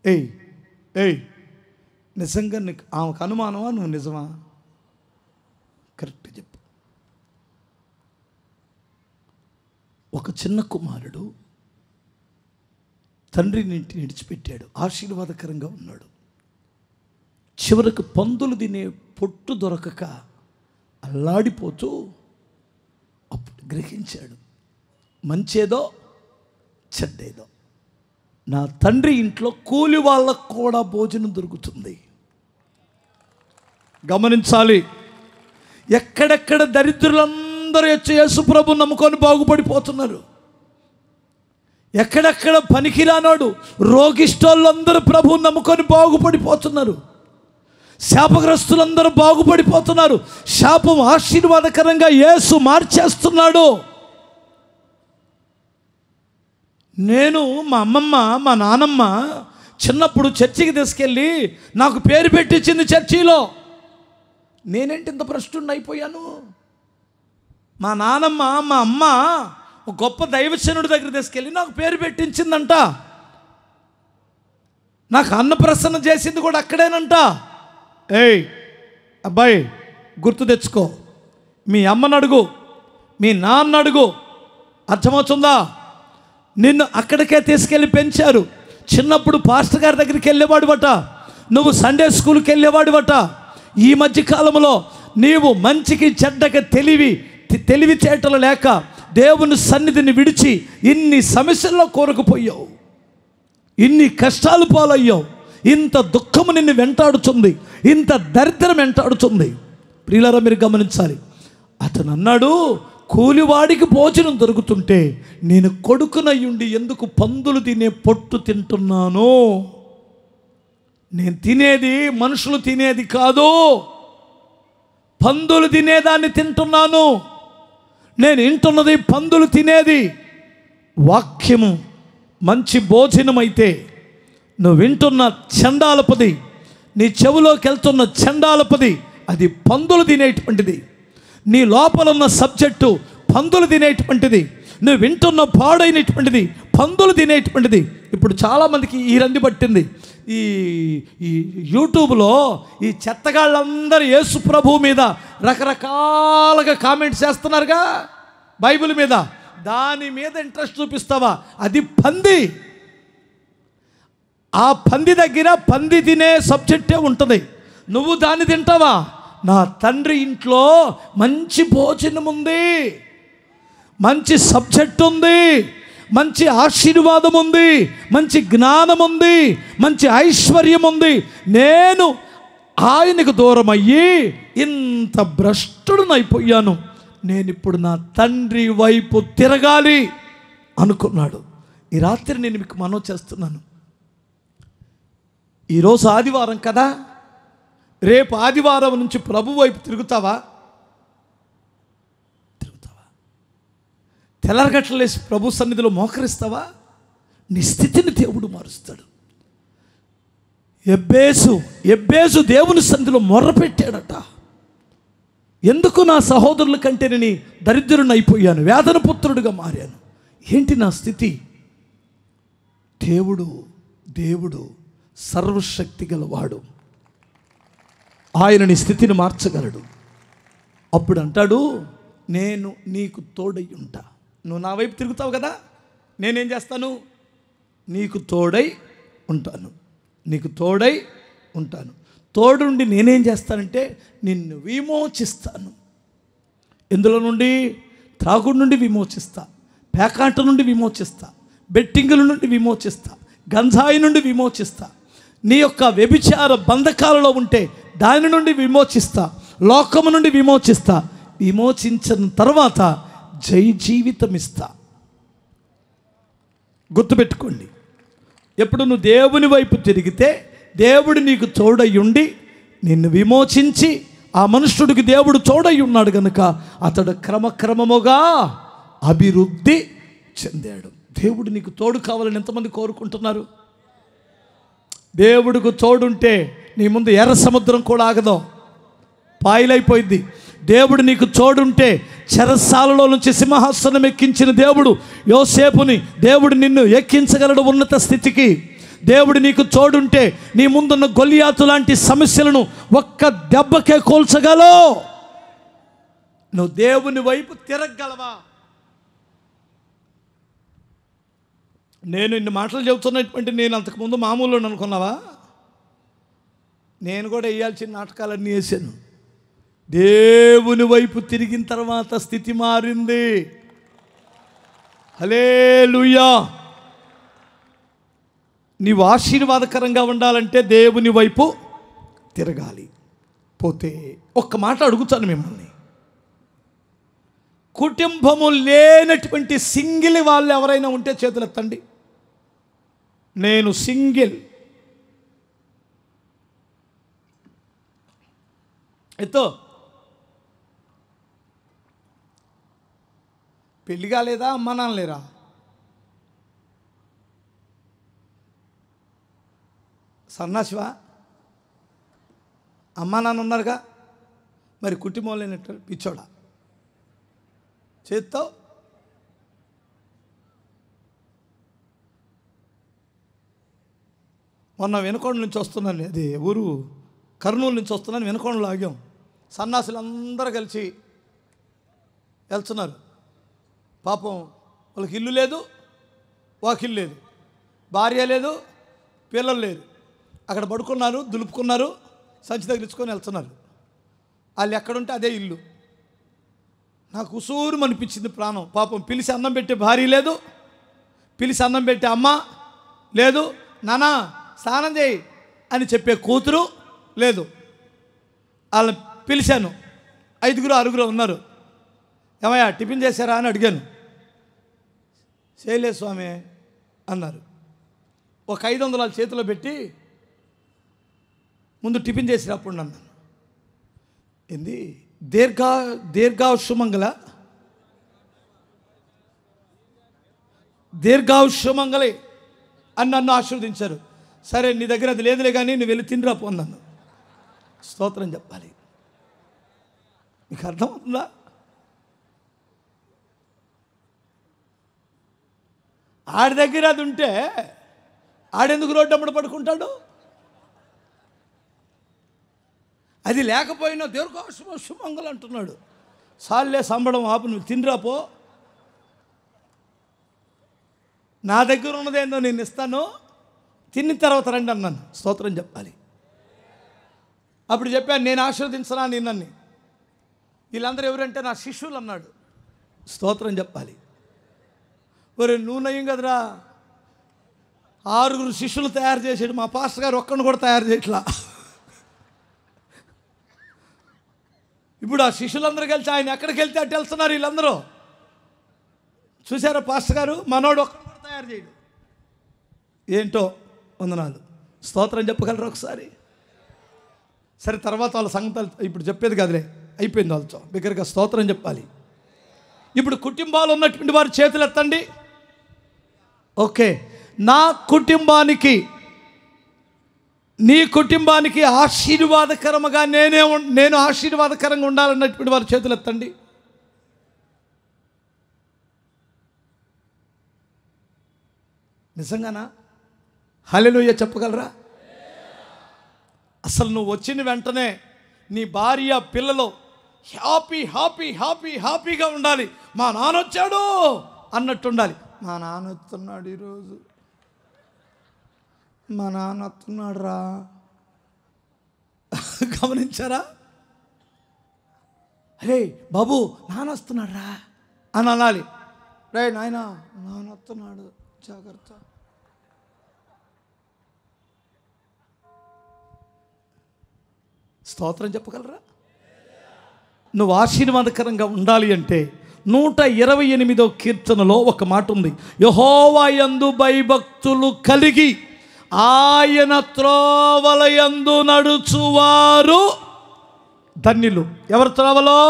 ఏయ్ నిజంగా నీకు ఆమెకు అనుమానమా, నువ్వు నిజమా? కరెక్ట్ చెప్పు. ఒక చిన్న కుమారుడు తండ్రిని ఇంటిని విడిచిపెట్టాడు, ఆశీర్వాదకరంగా ఉన్నాడు. చివరికి పందులు తినే పొట్టు దొరకక అల్లాడిపోతూ అప్పుడు గ్రహించాడు, మంచేదో చెడ్డేదో నా తండ్రి ఇంట్లో కూలి వాళ్ళకు కూడా భోజనం దొరుకుతుంది. గమనించాలి. ఎక్కడెక్కడ దరిద్రులందరూ యేసుప్రభు నమ్ముకొని బాగుపడిపోతున్నారు. ఎక్కడెక్కడ పనికిరానోడు రోగిష్టోళ్ళందరూ ప్రభువు నమ్ముకొని బాగుపడిపోతున్నారు. శాపగ్రస్తులందరూ బాగుపడిపోతున్నారు. శాపం ఆశీర్వాదకరంగా యేసు మార్చేస్తున్నాడు. నేను మా అమ్మమ్మ మా నానమ్మ చిన్నప్పుడు చర్చికి తీసుకెళ్ళి నాకు పేరు పెట్టించింది చర్చిలో. నేనేంటి ఇంత భ్రష్టుడిని అయిపోయాను? మా నానమ్మ మా అమ్మ ఒక గొప్ప దైవజనుడి దగ్గర తీసుకెళ్ళి నాకు పేరు పెట్టించిందంట. నాకు అన్నప్రసన్న చేసింది కూడా అక్కడేనంట. ఏయ్ అబ్బాయి గుర్తు తెచ్చుకో, మీ అమ్మని అడుగు, మీ నాన్న అడుగు, అర్థమవుతుందా? నిన్ను అక్కడికే తీసుకెళ్ళి పెంచారు. చిన్నప్పుడు పాస్టర్ గారి దగ్గరికి వెళ్ళేవాడు బట, నువ్వు సండే స్కూల్కి వెళ్ళేవాడు బట. ఈ మధ్య కాలంలో నీవు మంచికి చెడ్డకి తెలివితేటలు లేక దేవుని సన్నిధిని విడిచి ఇన్ని సమస్యల్లో కూరుకుపోయావు, ఇన్ని కష్టాలు పాలయ్యావు, ఇంత దుఃఖము నిన్ను వెంటాడుతుంది, ఇంత దరిద్రం వెంటాడుతుంది. ప్రియులారా మీరు గమనించాలి. అతను అన్నాడు, కూలివాడికి భోజనం దొరుకుతుంటే నేను కొడుకునయ్యుండి ఎందుకు పందులు తినే పొట్టు తింటున్నాను? నేను తినేది మనుషులు తినేది కాదు, పందులు తినేదాన్ని తింటున్నాను. నేను వింటున్నది పందులు తినేది. వాక్యము మంచి భోజనం అయితే నువ్వు వింటున్న చండాలపది, నీ చెవులోకి వెళ్తున్న చండాలపది అది పందులు తినేటువంటిది. నీ లోపల ఉన్న సబ్జెక్టు పందులు తినేటువంటిది. నువ్వు వింటున్న పాడైనటువంటిది పందులు తినేటువంటిది. ఇప్పుడు చాలామందికి ఈ రంది పట్టింది. ఈ యూట్యూబ్లో ఈ చెత్తగాళ్ళందరూ యేసు ప్రభువు మీద రకరకాలుగా కామెంట్స్ చేస్తున్నారుగా, బైబిల్ మీద. దాని మీద ఇంట్రెస్ట్ చూపిస్తావా? అది పంది. ఆ పంది దగ్గర పంది తినే సబ్జెక్టే ఉంటుంది. నువ్వు దాన్ని తింటావా? నా తండ్రి ఇంట్లో మంచి భోజనం ఉంది, మంచి సబ్జెక్ట్ ఉంది, మంచి ఆశీర్వాదం ఉంది, మంచి జ్ఞానం ఉంది, మంచి ఐశ్వర్యం ఉంది. నేను ఆయనకు దూరం అయ్యి ఇంత భ్రష్టుడనైపోయాను. నేను ఇప్పుడు నా తండ్రి వైపు తిరగాలి అనుకున్నాడు. ఈ రాత్రి నేను మీకు మనవి చేస్తున్నాను. ఈరోజు ఆదివారం కదా, రేపు ఆదివారం నుంచి ప్రభు వైపు తిరుగుతావా? తెల్లరగట్లేసి ప్రభు సన్నిధిలో మోకరిస్తావా? నీ స్థితిని దేవుడు మారుస్తాడు. ఎబ్బేసు దేవుని సన్నిధిలో మొర్రపెట్టాడట. ఎందుకు నా సహోదరుల కంటే నేను దరిద్రుని అయిపోయాను, వేదన పుత్రుడిగా మారాను, ఏంటి నా స్థితి? దేవుడు సర్వశక్తి గలవాడు, ఆయన నీ స్థితిని మార్చగలడు. అప్పుడు అంటాడు, నేను నీకు తోడై ఉంటా. నువ్వు నా వైపు తిరుగుతావు కదా, నేనేం చేస్తాను? నీకు తోడై ఉంటాను, నీకు తోడై ఉంటాను. తోడుండి నేనేం చేస్తానంటే నిన్ను విమోచిస్తాను. ఎందులో నుండి? త్రాగుడు నుండి విమోచిస్తా, పేకాట నుండి విమోచిస్తా, బెట్టింగుల నుండి విమోచిస్తా, గంజాయి నుండి విమోచిస్తా, నీ యొక్క వ్యభిచార బంధకాలలో ఉంటే దాని నుండి విమోచిస్తా, లోకము నుండి విమోచిస్తా. విమోచించిన తర్వాత జై జీవితం ఇస్తా. గుర్తుపెట్టుకోండి, ఎప్పుడు నువ్వు దేవుని వైపు తిరిగితే దేవుడు నీకు తోడై ఉండి నిన్ను విమోచించి, ఆ మనుష్యుడికి దేవుడు తోడై ఉన్నాడు కనుక అతడు క్రమక్రమముగా అభివృద్ధి చెందాడు. దేవుడు నీకు తోడు కావాలని ఎంతమంది కోరుకుంటున్నారు? దేవుడికి తోడుంటే నీ ముందు ఎర్ర సముద్రం కూడా ఆగదు, పాయలైపోయింది. దేవుడు నీకు తోడుంటే చెరసాలలో నుంచి సింహాసనం ఎక్కించిన దేవుడు యోసేపుని, దేవుడు నిన్ను ఎక్కించగలడు ఉన్నత స్థితికి. దేవుడు నీకు తోడుంటే నీ ముందున్న గొలియాతు లాంటి సమస్యలను ఒక్క దెబ్బకే కోల్చగలవు. నువ్వు దేవుని వైపు తిరగలవా? నేను ఇన్ని మాటలు చెబుతున్నటువంటి నేను అంతకుముందు మామూలు అనుకున్నావా? నేను కూడా వేయాల్సిన నాటకాలన్నీ వేసాను. దేవుని వైపు తిరిగిన తర్వాత స్థితి మారింది. హల్లెలూయా. నీవు ఆశీర్వాదకరంగా ఉండాలంటే దేవుని వైపు తిరగాలి. పోతే ఒక్క మాట అడుగుతాను మిమ్మల్ని, కుటుంబము లేనటువంటి సింగిల్ వాళ్ళు ఎవరైనా ఉంటే చేతులు ఎత్తండి. నేను సింగిల్. ఎత్తో. పెళ్ళి కాలేదా? అమ్మా నాన్న లేరా? సన్నాసివా? అమ్మా నాన్న ఉన్నారుగా, మరి కుటుంబం లేనట్టు పిచ్చోడా? చేత్తావు. మొన్న వెనుకొండ నుంచి వస్తున్నాను, అది ఊరు కర్నూలు నుంచి వస్తున్నాను, వెనుకొండలో ఆగాం. సన్నాసులు అందరూ కలిసి వెళ్తున్నారు. పాపం వాళ్ళకి ఇల్లు లేదు, వాకిల్లు లేదు, భార్య లేదు, పిల్లలు లేదు. అక్కడ పడుకున్నారు, దులుపుకున్నారు, సంచి తగిలించుకొని వెళ్తున్నారు. వాళ్ళు ఎక్కడుంటే అదే ఇల్లు. నాకు ఉసూరు అనిపించింది ప్రాణం. పాపం పిలిచి అన్నం పెట్టే భార్య లేదు, పిలిచి అన్నం పెట్టే అమ్మ లేదు, నానా స్నానం చేయి అని చెప్పే కూతురు లేదు. వాళ్ళని పిలిచాను, 5-6 ఉన్నారు. ఏమయ్యా టిఫిన్ చేశారా అని అడిగాను. చేయలేదు స్వామి అన్నారు. ఒక 500 చేతిలో పెట్టి ముందు టిఫిన్ చేసి అప్పుడు అన్నాను. ఏంది దీర్ఘాయుష్యమంగళే అని నన్ను ఆశీర్వదించారు. సరే నీ దగ్గర అది లేదులే కానీ నువ్వు వెళ్ళి తిని రాపో అన్నాను. స్తోత్రం చెప్పాలి. మీకు అర్థమవుతుందా? ఆడి దగ్గర అది ఉంటే ఆడెందుకు రోడ్డు అమ్మడు పడుకుంటాడు? అది లేకపోయినా దీర్ఘాయుష్యమంగళం అంటున్నాడు. సాల్లే సంబడం ఆపు, నువ్వు తినిరాపో. నా దగ్గర ఉన్నదేందో నేను ఇస్తాను, తిన్న తర్వాత రండి అన్నాను. స్తోత్రం చెప్పాలి. అప్పుడు చెప్పాను, నేను ఆశీర్వదించనా నిన్నన్ని. వీళ్ళందరూ ఎవరంటే నా శిష్యులు అన్నాడు. స్తోత్రం చెప్పాలి. ఒరే నువ్వు నయం కదరా, 6 శిష్యులు తయారు చేసాడు, మా పాస్టర్ గారు ఒక్కడిని కూడా తయారు చేయట్లా. ఇప్పుడు ఆ శిష్యులందరూ కలిసి ఆయన ఎక్కడికి వెళ్తే అటు వెళ్తున్నారు వీళ్ళందరూ. చూసారా పాస్టర్ గారు, మనోడు ఒక్కడు కూడా తయారు చేయడు. ఏంటో వందనాలు. స్తోత్రం చెప్పగలరు ఒకసారి? సరే, తర్వాత వాళ్ళ సంగతులు ఇప్పుడు చెప్పేది కదలే, అయిపోయింది వాళ్ళతో. బిగ్గరగా స్తోత్రం చెప్పాలి. ఇప్పుడు కుటుంబాలు ఉన్నటువంటి వారు చేతులు ఎత్తండి. ఓకే, నా కుటుంబానికి, నీ కుటుంబానికి ఆశీర్వాదకరముగా నేను ఆశీర్వాదకరంగా ఉండాలన్నటువంటి వారు చేతులు ఎత్తండి. నిజంగానా? హల్లెలూయా చెప్పగలరా? అసలు నువ్వు వచ్చిన వెంటనే నీ భార్య పిల్లలు హ్యాపీగా ఉండాలి. మా నాన్న వచ్చాడు అన్నట్టు ఉండాలి. మా నాన్న వస్తున్నాడు, ఈరోజు మా నాన్న వస్తున్నాడు రా. గమనించారా? అరే బాబు నాన్న వస్తున్నాడు రా అని అనాలి. రే నాయన నాన్న వస్తున్నాడు, జాగ్రత్త. స్తోత్రం చెప్పగలరా? నువ్వు ఆశీర్వాదకరంగా ఉండాలి అంటే 128వ కీర్తనలో ఒక మాట ఉంది. యెహోవా యందు భయభక్తులు కలిగి ఆయన త్రోవల యందు నడుచువారు ధన్యులు. ఎవరి త్రోవలో?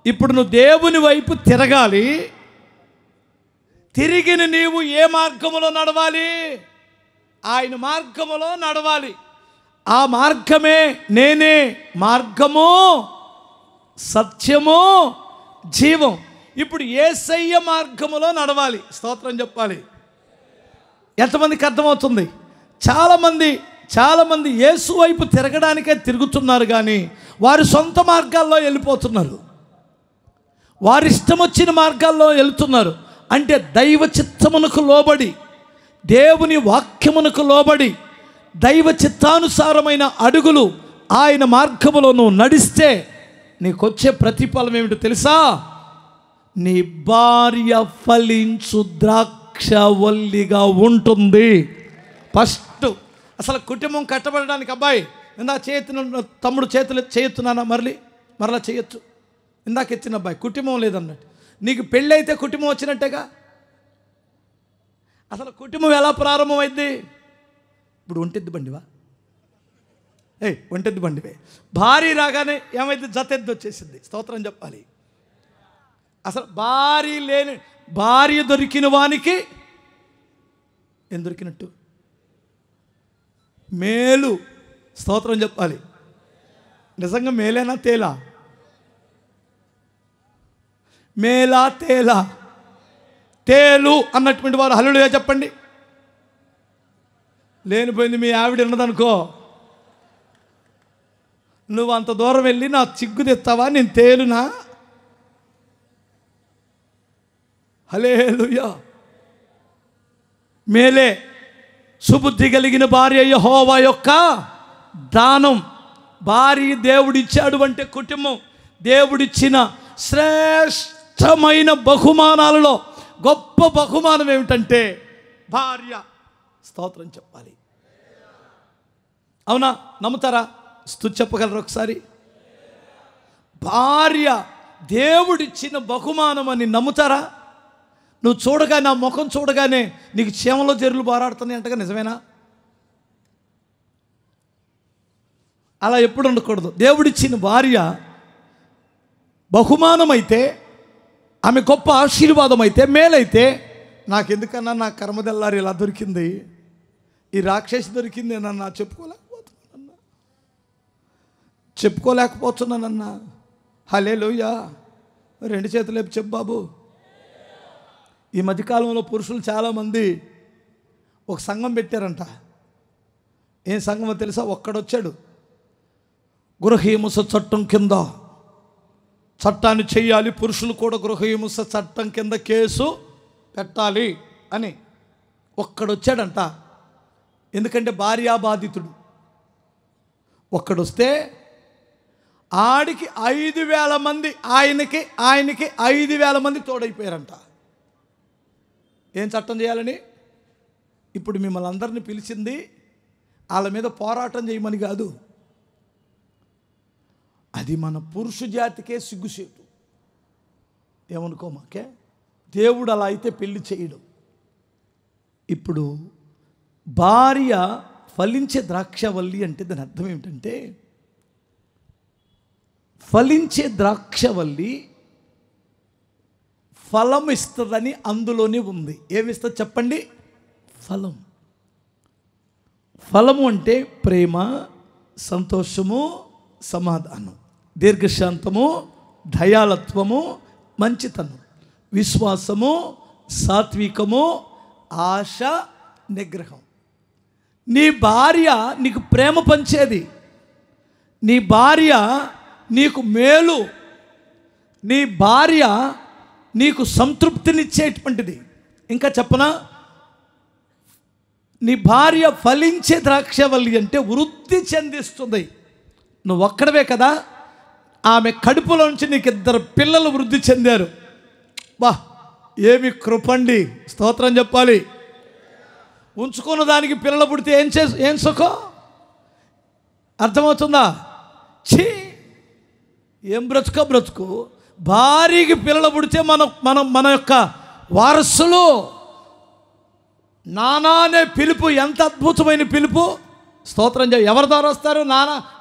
ఇప్పుడు నువ్వు దేవుని వైపు తిరగాలి. తిరిగిన నీవు ఏ మార్గములో నడవాలి? ఆయన మార్గములో నడవాలి. ఆ మార్గమే నేనే మార్గము, సత్యము, జీవం. ఇప్పుడు యేసయ్య మార్గములో నడవాలి. స్తోత్రం చెప్పాలి. ఎంతమందికి అర్థమవుతుంది? చాలామంది యేసు వైపు తిరగడానికే తిరుగుతున్నారు, కానీ వారి సొంత మార్గాల్లో వెళ్ళిపోతున్నారు. వారి ఇష్టం వచ్చిన మార్గాల్లో వెళ్తున్నారు. అంటే దైవ చిత్తమునకు లోబడి, దేవుని వాక్యమునకు లోబడి, దైవ చిత్తానుసారమైన అడుగులు ఆయన మార్గములో నువ్వు నడిస్తే నీకొచ్చే ప్రతిఫలం ఏమిటో తెలుసా? నీ భార్య ఫలించు ద్రాక్షవల్లిగా ఉంటుంది. ఫస్ట్ అసలు కుటుంబం కట్టబడడానికి అబ్బాయి ఇందా తమ్ముడు చేతులు చేయొత్తున్నానా? మరలా చేయొచ్చు. ఇందాక ఎత్తిన అబ్బాయి కుటుంబం లేదన్నట్టు. నీకు పెళ్ళి అయితే కుటుంబం వచ్చినట్టేగా. అసలు కుటుంబం ఎలా ప్రారంభమైంది? ఇప్పుడు ఒంటెద్దు బండివా? ఒంటెద్దు బండివే. భార్య రాగానే ఏమైంది? జతెద్దు వచ్చేసింది. స్తోత్రం చెప్పాలి. అసలు భార్య దొరికిన వానికి ఏం దొరికినట్టు? మేలు. స్తోత్రం చెప్పాలి. నిజంగా మేలేనా తేలా? మేలా తేలా? తేలు అన్నటువంటి వారు హల్లెలూయా చెప్పండి. లేనిపోయింది మీ ఆవిడ ఉన్నదనుకో, నువ్వు అంత దూరం వెళ్ళి నా చిగ్గు తెస్తావా? నేను తేలునా? హల్లెలూయా. మేలే. సుబుద్ధి కలిగిన భార్య యెహోవా యొక్క దానం. భార్య దేవుడిచ్చాడు అంటే కుటుంబం దేవుడిచ్చిన శ్రేష్టమైన బహుమానాలలో గొప్ప బహుమానం ఏమిటంటే భార్య. స్తోత్రం చెప్పాలి. అవునా? నమ్ముతారా? స్తుతి చెప్పగలరు ఒకసారి? భార్య దేవుడిచ్చిన బహుమానం అని నమ్ముతారా? నువ్వు చూడగానే, నా ముఖం చూడగానే నీకు చీమలో జరులు బారాడుతున్నాయి అంటగా, నిజమేనా? అలా ఎప్పుడు ఉండకూడదు. దేవుడిచ్చిన భార్య బహుమానం అయితే, ఆమె గొప్ప ఆశీర్వాదం అయితే, మేలైతే, నాకెందుకన్నా నా కర్మదెల్లారి ఇలా దొరికింది, ఈ రాక్షసి దొరికింది నన్ను చెప్పుకోలేకపోతున్నానన్నా. హల్లెలూయా. 2 చేతులు లేపి చెప్పు బాబు. ఈ మధ్యకాలంలో పురుషులు చాలామంది ఒక సంఘం పెట్టారంట. ఏం సంఘమో తెలుసా? ఒక్కడొచ్చాడు, గృహహింస చట్టం కింద చట్టాన్ని చెయ్యాలి, పురుషులు కూడా గృహహింస చట్టం కింద కేసు పెట్టాలి అని ఒక్కడొచ్చాడంట. ఎందుకంటే భార్యాబాధితుడు. ఒక్కడొస్తే ఆడికి 5,000 మంది, ఆయనకి 5,000 మంది తోడైపోయారంట. ఏం చట్టం చేయాలని? ఇప్పుడు మిమ్మల్ని అందరినీ పిలిచింది వాళ్ళ మీద పోరాటం చేయమని కాదు. అది మన పురుష జాతికే సిగ్గుసేటు. ఏమనుకోమాకే, దేవుడు అలా అయితే పెళ్లి చేయడు. ఇప్పుడు భార్య ఫలించే ద్రాక్షవల్లి అంటే దాని అర్థం ఏమిటంటే, ఫలించే ద్రాక్షవల్లి ఫలం ఇస్తుందని అందులోనే ఉంది. ఏమిస్తుంది చెప్పండి? ఫలం. ఫలము అంటే ప్రేమ, సంతోషము, సమాధానం, దీర్ఘశాంతము, దయాళత్వము, మంచితనం, విశ్వాసము, సాత్వికము, ఆశ, నిగ్రహం. నీ భార్య నీకు ప్రేమ పంచేది, నీ భార్య నీకు మేలు, నీ భార్య నీకు సంతృప్తినిచ్చేటువంటిది. ఇంకా చెప్పనా, నీ భార్య ఫలించే ద్రాక్షవల్లి అంటే వృద్ధి చెందిస్తుంది. నువ్వు ఒక్కడవే కదా, ఆమె కడుపులో నుంచి నీకు 2 పిల్లలు వృద్ధి చెందారు. వా, ఏమి కృపండి, స్తోత్రం చెప్పాలి. ఉంచుకున్న దానికి పిల్లలు పుడితే ఏం సుఖం, అర్థమవుతుందా? ఛీ, ఏం బ్రతుకు. భార్యకి పిల్లలు పుడితే మన యొక్క వారసులు. నానా అనే పిలుపు ఎంత అద్భుతమైన పిలుపు. స్తోత్రం చేయ. ఎవరి ద్వారా వస్తారు?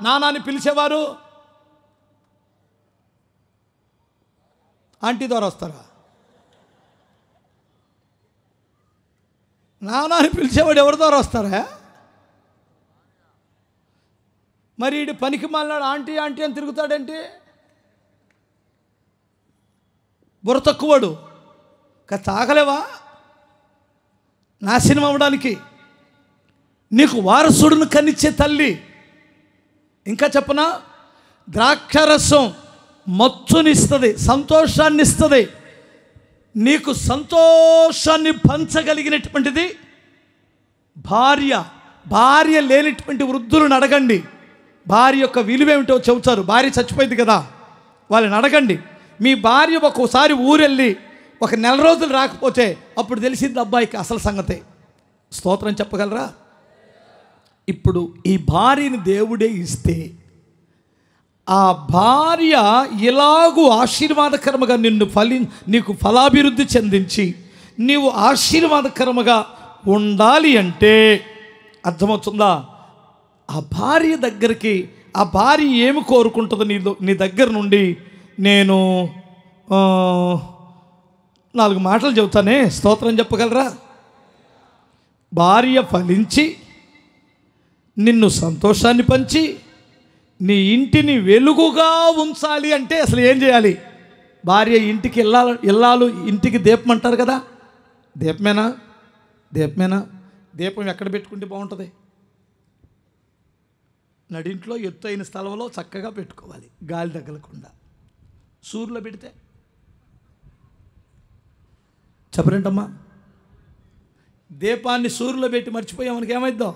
నానాని పిలిచేవారు ఆంటీ ద్వారా వస్తారా? నానాని పిలిచేవాడు ఎవరి ద్వారా వస్తారా? మరి ఈడు పనికి మాలినాడు ఆంటీ అని తిరుగుతాడేంటి? బుర్ర తక్కువడు. తాగలేవా నాశనం అవ్వడానికి? నీకు వారసుడును కనిచ్చే తల్లి. ఇంకా చెప్పనా, ద్రాక్షరసం మత్తునిస్తుంది, సంతోషాన్ని ఇస్తుంది. నీకు సంతోషాన్ని పంచగలిగినటువంటిది భార్య. భార్య లేనటువంటి వృద్ధులను అడగండి, భార్య యొక్క విలువేమిటో చెబుతారు. భార్య చచ్చిపోయింది కదా, వాళ్ళని అడగండి. మీ భార్య ఒక్కోసారి ఊరెళ్ళి 1 నెల రోజులు రాకపోతే అప్పుడు తెలిసింది అబ్బాయికి అసలు సంగతే. స్తోత్రం చెప్పగలరా? ఇప్పుడు ఈ భార్యని దేవుడే ఇస్తే, ఆ భార్య ఇలాగూ ఆశీర్వాదకరముగా నీకు ఫలాభివృద్ధి చెందించి నీవు ఆశీర్వాదకరముగా ఉండాలి అంటే, అర్థమవుతుందా? ఆ భార్య దగ్గరికి, ఆ భార్య ఏమి కోరుకుంటుందో నీ దగ్గర నుండి నేను 4 మాటలు చెబుతానే, స్తోత్రం చెప్పగలరా? భార్య ఫలించి నిన్ను సంతోషాన్ని పంచి నీ ఇంటిని వెలుగుగా ఉంచాలి అంటే అసలు ఏం చేయాలి? భార్య ఇంటికి ఇల్లాలు ఇంటికి దీపం అంటారు కదా, దీపమేనా? దీపం ఎక్కడ పెట్టుకుంటే బాగుంటుంది? నడింట్లో ఎత్తైన స్థలంలో చక్కగా పెట్టుకోవాలి, గాలి తగలకుండా. సూర్యులో పెడితే చెప్పరేంటమ్మా? దీపాన్ని సూర్యులో పెట్టి మర్చిపోయామనికి ఏమైద్దో?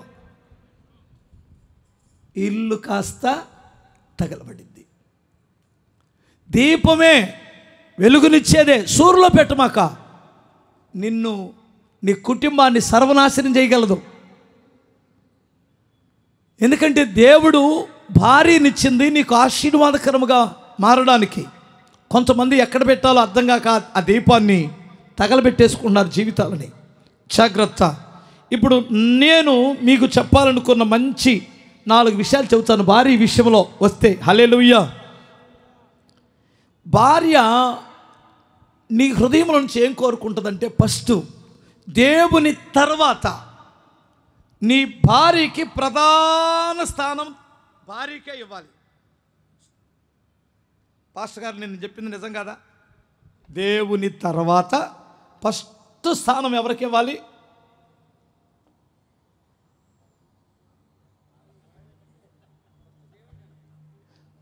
ఇల్లు కాస్త తగలబడింది. దీపమే వెలుగునిచ్చేదే, సూర్యులో పెట్టమాక. నిన్ను, నీ కుటుంబాన్ని సర్వనాశనం చేయగలదు. ఎందుకంటే దేవుడు భార్యనిచ్చింది నీకు ఆశీర్వాదకరముగా మారడానికి. కొంతమంది ఎక్కడ పెట్టాలో అర్థం కాక ఆ దీపాన్ని తగలబెట్టేసుకున్నారు జీవితాలని. జాగ్రత్త. ఇప్పుడు నేను మీకు చెప్పాలనుకున్న మంచి 4 విషయాలు చెబుతాను భార్య విషయంలో వస్తే. హల్లెలూయా. భార్య నీ హృదయం నుంచి ఏం కోరుకుంటుందంటే, ఫస్ట్ దేవుని తర్వాత నీ భార్యకి ప్రధాన స్థానం భార్యకే ఇవ్వాలి. పాస్టర్ గారు నేను చెప్పింది నిజం కదా? దేవుని తర్వాత ఫస్ట్ స్థానం ఎవరికి ఇవ్వాలి?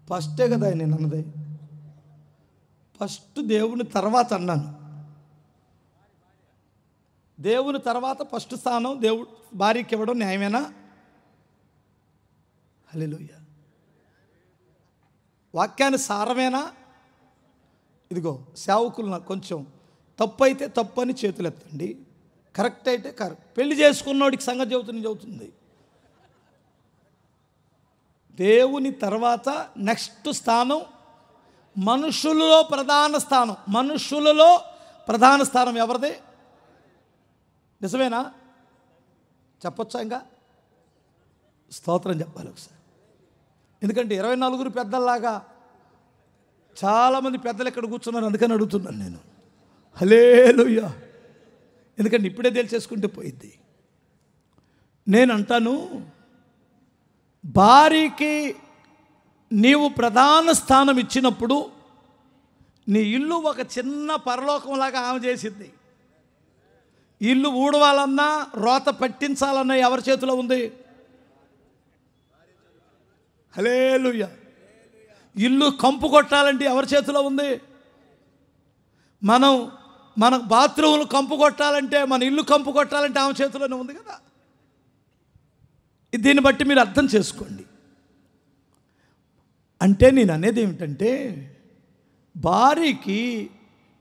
ఫస్టే కదా నేను అన్నది. ఫస్ట్ దేవుని తర్వాత అన్నాను. దేవుని తర్వాత ఫస్ట్ స్థానం దేవుడు భార్యకి ఇవ్వడం న్యాయమేనా? హల్లెలూయా. వాక్యాన్ని సారమేనా? ఇదిగో సేవకులు నాకు కొంచెం తప్పు అయితే తప్పు అని చేతులు ఎత్తండి, కరెక్ట్ అయితే కరెక్ట్. పెళ్లి చేసుకున్నోడికి సంగతి చెబుతుంది. దేవుని తర్వాత నెక్స్ట్ స్థానం మనుషులలో ప్రధాన స్థానం ఎవరిది? నిజమేనా? చెప్పొచ్చా? ఇంకా స్తోత్రం చెప్పాలి ఒకసారి. ఎందుకంటే 24 పెద్దల్లాగా చాలామంది పెద్దలు ఇక్కడ కూర్చున్నారు, అందుకని అడుగుతున్నాను నేను. హల్లెలూయా. ఎందుకంటే ఇప్పుడే తెలిసేసుకుంటే పోయిద్ది. నేను అంటాను, భార్యకి నీవు ప్రధాన స్థానం ఇచ్చినప్పుడు నీ ఇల్లు ఒక చిన్న పరలోకంలాగా ఆమె చేసింది. ఇల్లు ఊడవాలన్నా రోత పట్టించాలన్నా ఎవరి చేతిలో ఉంది? హల్లెలూయా. ఇల్లు కంపు కొట్టాలంటే ఎవరి చేతిలో ఉంది? మన బాత్రూములు కంపు కొట్టాలంటే, మన ఇల్లు కంపు కొట్టాలంటే ఆమె చేతిలోనే ఉంది కదా. దీన్ని బట్టి మీరు అర్థం చేసుకోండి. అంటే నేను అనేది ఏమిటంటే, భార్యకి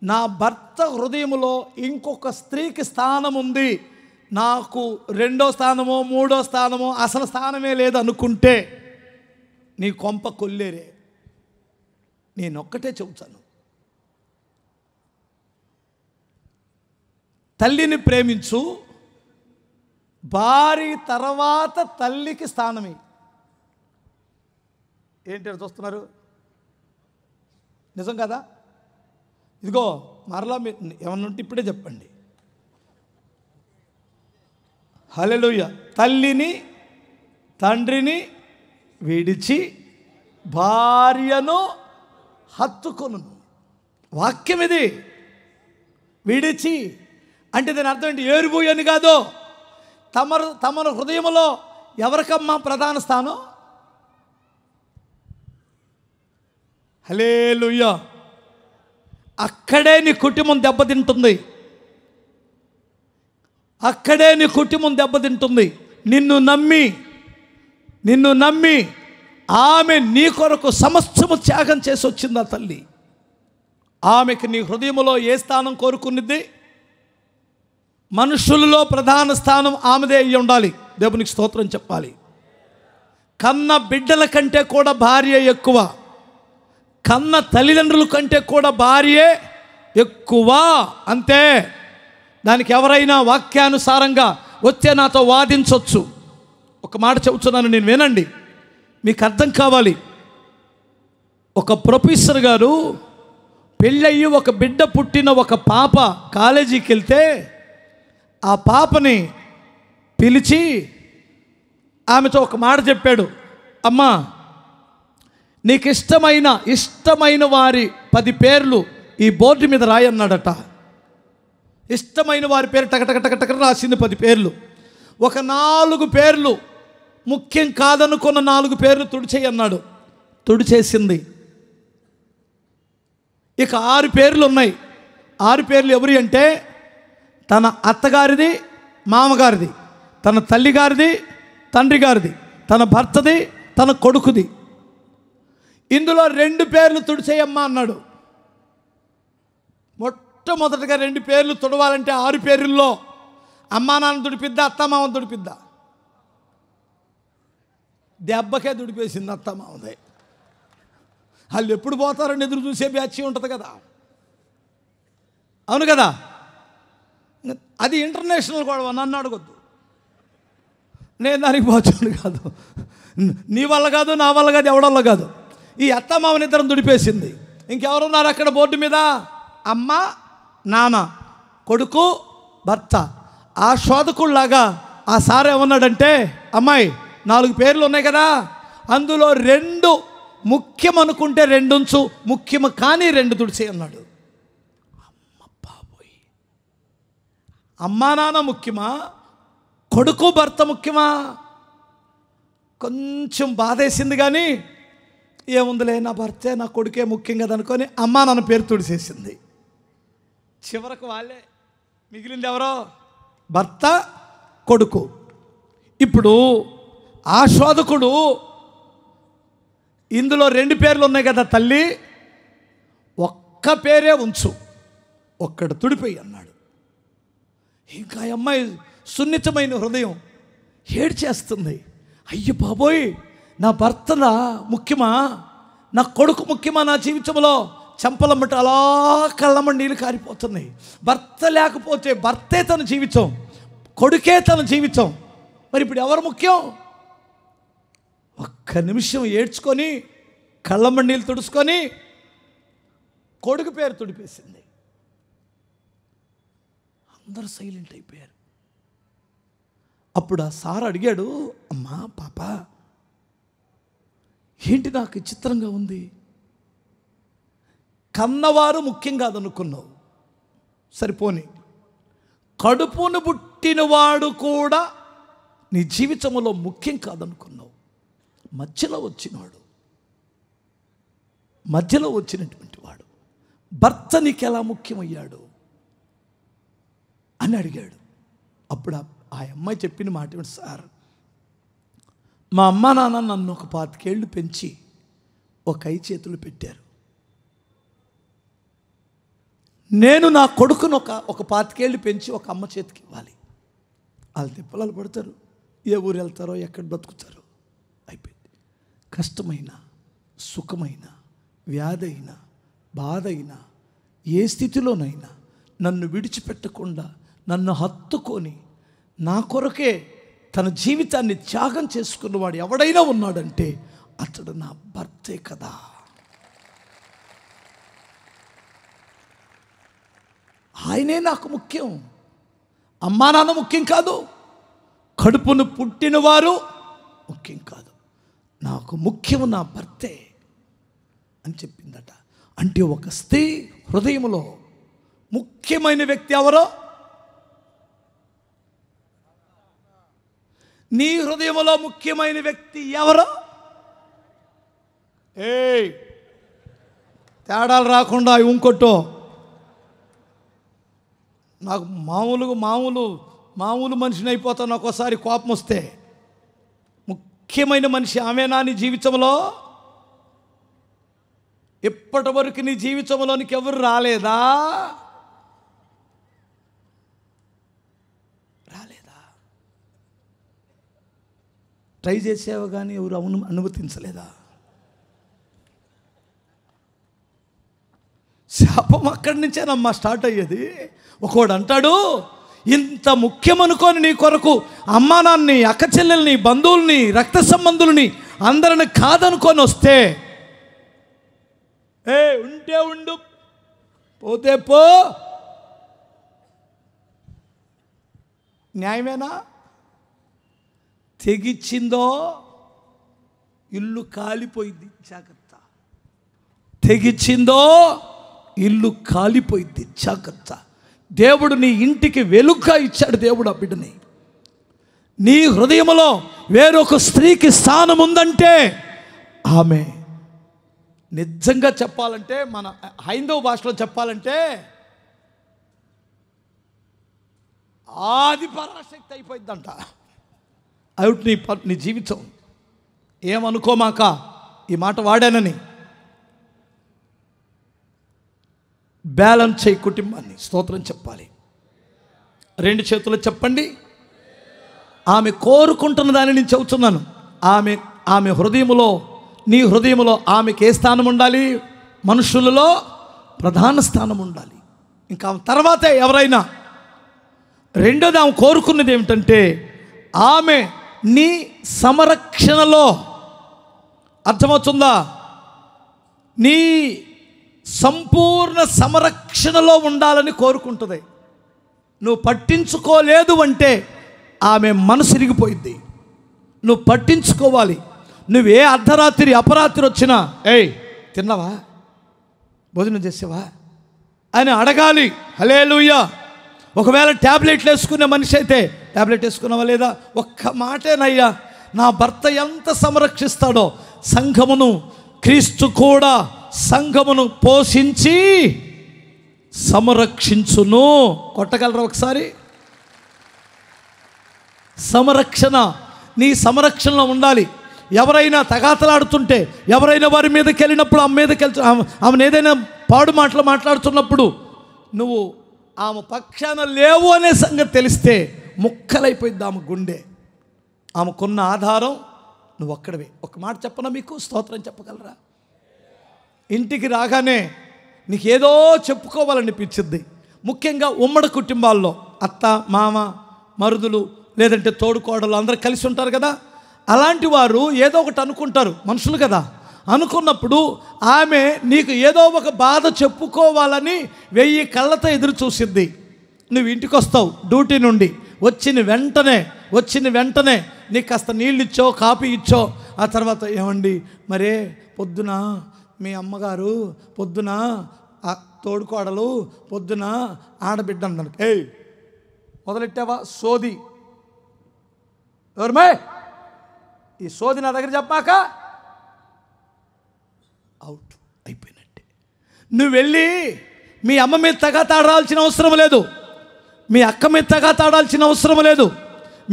నా భర్త హృదయంలో ఇంకొక స్త్రీకి స్థానం ఉంది, నాకు 2వ స్థానమో 3వ స్థానమో అసలు స్థానమే లేదు అనుకుంటే నీ కొంప కొల్లేరే. నేనొక్కటే చెబుతాను, తల్లిని ప్రేమించు, భార్య తర్వాత తల్లికి స్థానమే. ఏంటి చూస్తున్నారు? నిజం కదా? ఇదిగో మరలా మీరు ఏమన్నా ఉంటే ఇప్పుడే చెప్పండి. హల్లెలూయా. తల్లిని తండ్రిని విడిచి భార్యను హత్తుకొను. వాక్యం ఇది. విడిచి అంటే దాని అర్థం ఏంటి? ఏరుబోయి అని కాదు. తమను హృదయంలో ఎవరికమ్మా ప్రధాన స్థానం? హల్లెలూయా. అక్కడే నీ కుటుంబం దెబ్బతింటుంది. నిన్ను నమ్మి ఆమె నీ కొరకు సమస్తము త్యాగం చేసి వచ్చింది ఆ తల్లి. ఆమెకి నీ హృదయంలో ఏ స్థానం కోరుకున్నది? మనుషులలో ప్రధాన స్థానం ఆమెదే అయ్యి ఉండాలి. దేవునికి స్తోత్రం చెప్పాలి. కన్న బిడ్డల కంటే కూడా భార్య ఎక్కువ, కన్న తల్లిదండ్రుల కంటే కూడా భార్యే ఎక్కువ. అంతే. దానికి ఎవరైనా వాక్యానుసారంగా వచ్చే నాతో వాదించవచ్చు. ఒక మాట చెబుతున్నాను, నేను వినండి, మీకు అర్థం కావాలి. ఒక ప్రొఫెసర్ గారు పెళ్ళయ్యి ఒక బిడ్డ పుట్టిన ఒక పాప కాలేజీకి వెళ్తే ఆ పాపని పిలిచి ఆమెతో ఒక మాట చెప్పాడు. అమ్మా, నీకు ఇష్టమైన వారి 10 పేర్లు ఈ బోర్డు మీద రాయన్నాడట. ఇష్టమైన వారి పేరు టకటక రాసింది 10 పేర్లు. ఒక 4 పేర్లు ముఖ్యం కాదనుకున్న 4 పేర్లు తుడిచేయన్నాడు. తుడిచేసింది. ఇక 6 పేర్లు ఉన్నాయి. 6 పేర్లు ఎవరి అంటే, తన అత్తగారిది, మామగారిది, తన తల్లిగారిది, తండ్రి గారిది, తన భర్తది, తన కొడుకుది. ఇందులో 2 పేర్లు తుడిచేయమ్మా అన్నాడు. మొట్టమొదటిగా 2 పేర్లు తుడవాలంటే 6 పేర్లలో అమ్మా నాన్న తుడిపిద్దా, అత్తమామ తుడిపిద్దా? దెబ్బకే తుడిపేసింది అత్తమామదే. వాళ్ళు ఎప్పుడు పోతారని ఎదురు చూసే బ్యాచ్ ఉంటుంది కదా. అవును కదా? అది ఇంటర్నేషనల్ గొడవ, నన్ను అడగొద్దు, నేను దానికి పోచాను కాదు. నీ వల్ల కాదు, నా వల్ల కాదు, ఎవడల్ల కాదు. ఈ అత్తమామని ఇద్దరం తుడిపేసింది. ఇంకెవరున్నారు అక్కడ బోర్డు మీద? అమ్మ, నాన్న, కొడుకు, భర్త. ఆ శోధకుల్లాగా ఆ సార్ ఏమన్నాడంటే, అమ్మాయి 4 పేర్లు ఉన్నాయి కదా, అందులో 2 ముఖ్యం అనుకుంటే 2 ఉంచు, ముఖ్యం కానీ 2 తుడిచే అన్నాడు. అమ్మ బాబోయ్, అమ్మా నాన్న ముఖ్యమా, కొడుకు భర్త ముఖ్యమా? కొంచెం బాధేసింది, కానీ ఏముందిలే, నా భర్తే నా కొడుకే ముఖ్యం కదా అనుకొని అమ్మా నాన్న పేరు తుడిసేసింది. చివరకు వాళ్ళే మిగిలింది ఎవరో? భర్త, కొడుకు. ఇప్పుడు ఆ శోధకుడు, ఇందులో 2 పేర్లు ఉన్నాయి కదా తల్లి, ఒక్క పేరే ఉంచు, ఒక్కడు తుడిపోయి అన్నాడు. ఇంకా అమ్మాయి సున్నితమైన హృదయం ఏడ్చేస్తుంది. అయ్యో బాబోయ్, నా భర్తనా ముఖ్యమా, నా కొడుకు ముఖ్యమా నా జీవితంలో? చెంపలమ్మట అలా కళ్ళమ్మ నీళ్ళు కారిపోతున్నాయి. భర్త లేకపోతే భర్తే తన జీవితం, కొడుకే తన జీవితం. మరి ఇప్పుడు ఎవరు ముఖ్యం? ఒక్క నిమిషం ఏడ్చుకొని కళ్ళమ్మ నీళ్ళు తుడుచుకొని కొడుకు పేరు తుడిపేసింది. అందరూ సైలెంట్ అయిపోయారు. అప్పుడు ఆ సార్ అడిగాడు, అమ్మా పాప, ఏంటి నాకు చిత్రంగా ఉంది, కన్నవారు ముఖ్యం కాదనుకున్నావు, సరిపోని కడుపును పుట్టినవాడు కూడా నీ జీవితంలో ముఖ్యం కాదనుకున్నావు. మధ్యలో వచ్చినటువంటి వాడు భర్త నీకు ఎలా ముఖ్యమయ్యాడు అని అడిగాడు. అప్పుడు ఆ అమ్మాయి చెప్పిన మాట ఏమిటి, సార్ మా అమ్మ నాన్న నన్ను ఒక 25 ఏళ్ళు పెంచి ఒక 5 చేతులు పెట్టారు. నేను నా కొడుకును ఒక 25 ఏళ్ళు పెంచి ఒక అమ్మ చేతికి ఇవ్వాలి. వాళ్ళు తిప్పలాలు పడతారు, ఏ ఊరు వెళ్తారో ఎక్కడ బ్రతుకుతారో. అయిపోయింది. కష్టమైన, సుఖమైన, వ్యాధి అయినా, బాధ అయినా, ఏ స్థితిలోనైనా నన్ను విడిచిపెట్టకుండా నన్ను హత్తుకొని నా కొరకే తన జీవితాన్ని త్యాగం చేసుకున్నవాడు ఎవడైనా ఉన్నాడంటే అతడు నా భర్తే కదా. ఆయనే నాకు ముఖ్యం. అమ్మా నాన్న ముఖ్యం కాదు, కడుపును పుట్టినవారు ముఖ్యం కాదు, నాకు ముఖ్యము నా భర్తే అని చెప్పిందట. అంటే ఒక స్త్రీ హృదయంలో ముఖ్యమైన వ్యక్తి ఎవరో? నీ హృదయంలో ముఖ్యమైన వ్యక్తి ఎవరో? తేడాలు రాకుండా ఇంకొట్టో. నాకు మామూలు మనిషిని అయిపోతాను ఒక్కోసారి కోపం వస్తే. ముఖ్యమైన మనిషి ఆమెనా నీ జీవితంలో? ఇప్పటి వరకు నీ జీవితంలోనికి ఎవరు రాలేదా? ట్రై చేసావు కానీ ఎవరు అనుమతించలేదా? శాపం అక్కడి నుంచేనమ్మా స్టార్ట్ అయ్యేది. ఒకడు అంటాడు, ఇంత ముఖ్యమనుకొని నీ కొరకు అమ్మా నాన్నని, అక్క చెల్లెల్ని, బంధువుల్ని, రక్త సంబంధుల్ని అందరిని కాదనుకొని వస్తే, ఉంటే ఉండు, పోతే పో, న్యాయమేనా? తెగిచ్చిందో ఇల్లు కాలిపోయింది, జాగ్రత్త. తెగిచ్చిందో ఇల్లు కాలిపోయింది, జాగ్రత్త. దేవుడు నీ ఇంటికి వెలుగుగా ఇచ్చాడు. దేవుడు ఆ బిడ్డని. నీ హృదయంలో వేరొక స్త్రీకి స్థానం ఉందంటే ఆమె నిజంగా చెప్పాలంటే, మన హైందవ భాషలో చెప్పాలంటే ఆది పరాశక్తి అయిపోయిందంట. అవుట్ నీ జీవితం. ఏమనుకోమాక ఈ మాట వాడానని. బ్యాలెన్స్ చేయి కుటుంబాన్ని. స్తోత్రం చెప్పాలి. 2 చేతులు చెప్పండి. ఆమె కోరుకుంటున్న దాన్ని నేను చెబుతున్నాను. ఆమె హృదయంలో, నీ హృదయంలో ఆమెకి ఏ స్థానం ఉండాలి? మనుషులలో ప్రధాన స్థానం ఉండాలి. ఇంకా తర్వాతే ఎవరైనా. రెండోది ఆమె కోరుకున్నది ఏమిటంటే, ఆమె నీ సంరక్షణలో, అర్థమవుతుందా? నీ సంపూర్ణ సంరక్షణలో ఉండాలని కోరుకుంటుంది. నువ్వు పట్టించుకోలేదు అంటే ఆమె మనసు ఇరిగిపోయింది. నువ్వు పట్టించుకోవాలి. నువ్వే అర్ధరాత్రి అపరాత్రి వచ్చినా, తిన్నావా, భోజనం చేసావా అని అడగాలి. హల్లెలూయా. ఒకవేళ ట్యాబ్లెట్లు వేసుకునే మనిషి అయితే, ట్యాబ్లెట్ వేసుకున్నావా లేదా? ఒక్క మాటేనయ్యా. నా భర్త ఎంత సంరక్షిస్తాడో, సంఘమును, క్రీస్తు కూడా సంఘమును పోషించి సంరక్షించును. కొట్టగలరా ఒకసారి? సంరక్షణ, నీ సంరక్షణలో ఉండాలి. ఎవరైనా తగాతలాడుతుంటే, ఎవరైనా వారి మీదకి వెళ్ళినప్పుడు, ఆమెను ఏదైనా పాడు మాటలు మాట్లాడుతున్నప్పుడు నువ్వు ఆమె పక్షాన లేవు అనే సంగతి తెలిస్తే ముక్కలైపోయింది ఆమె గుండె. ఆమెకున్న ఆధారం నువ్వు ఒక్కడవే. ఒక మాట చెప్పనా మీకు? స్తోత్రం చెప్పగలరా? ఇంటికి రాగానే నీకు ఏదో చెప్పుకోవాలనిపించింది. ముఖ్యంగా ఉమ్మడి కుటుంబాల్లో అత్త, మామ, మరుదులు, లేదంటే తోడుకోడలు అందరూ కలిసి ఉంటారు కదా. అలాంటి వారు ఏదో ఒకటి అనుకుంటారు, మనుషులు కదా. అనుకున్నప్పుడు ఆమె నీకు ఏదో ఒక బాధ చెప్పుకోవాలని 1000 కళ్ళతో ఎదురు చూసిద్ది. నువ్వు ఇంటికి వస్తావు డ్యూటీ నుండి, వచ్చిన వెంటనే నీకు కాస్త నీళ్ళు ఇచ్చో, కాఫీ ఇచ్చో, ఆ తర్వాత ఏమండి మరే పొద్దున మీ అమ్మగారు, పొద్దున తోడుకోడలు, పొద్దున ఆడబిడ్డ అన్నాను. ఏయ్ మొదలెట్టావా సోది? ఎవరమే ఈ సోది నా దగ్గర చెప్పాక అవుట్ అయిపోయినట్టే. నువ్వు వెళ్ళి మీ అమ్మ మీద తగాతాడాల్సిన అవసరం లేదు, మీ అక్క మీద తగాతాడాల్సిన అవసరం లేదు,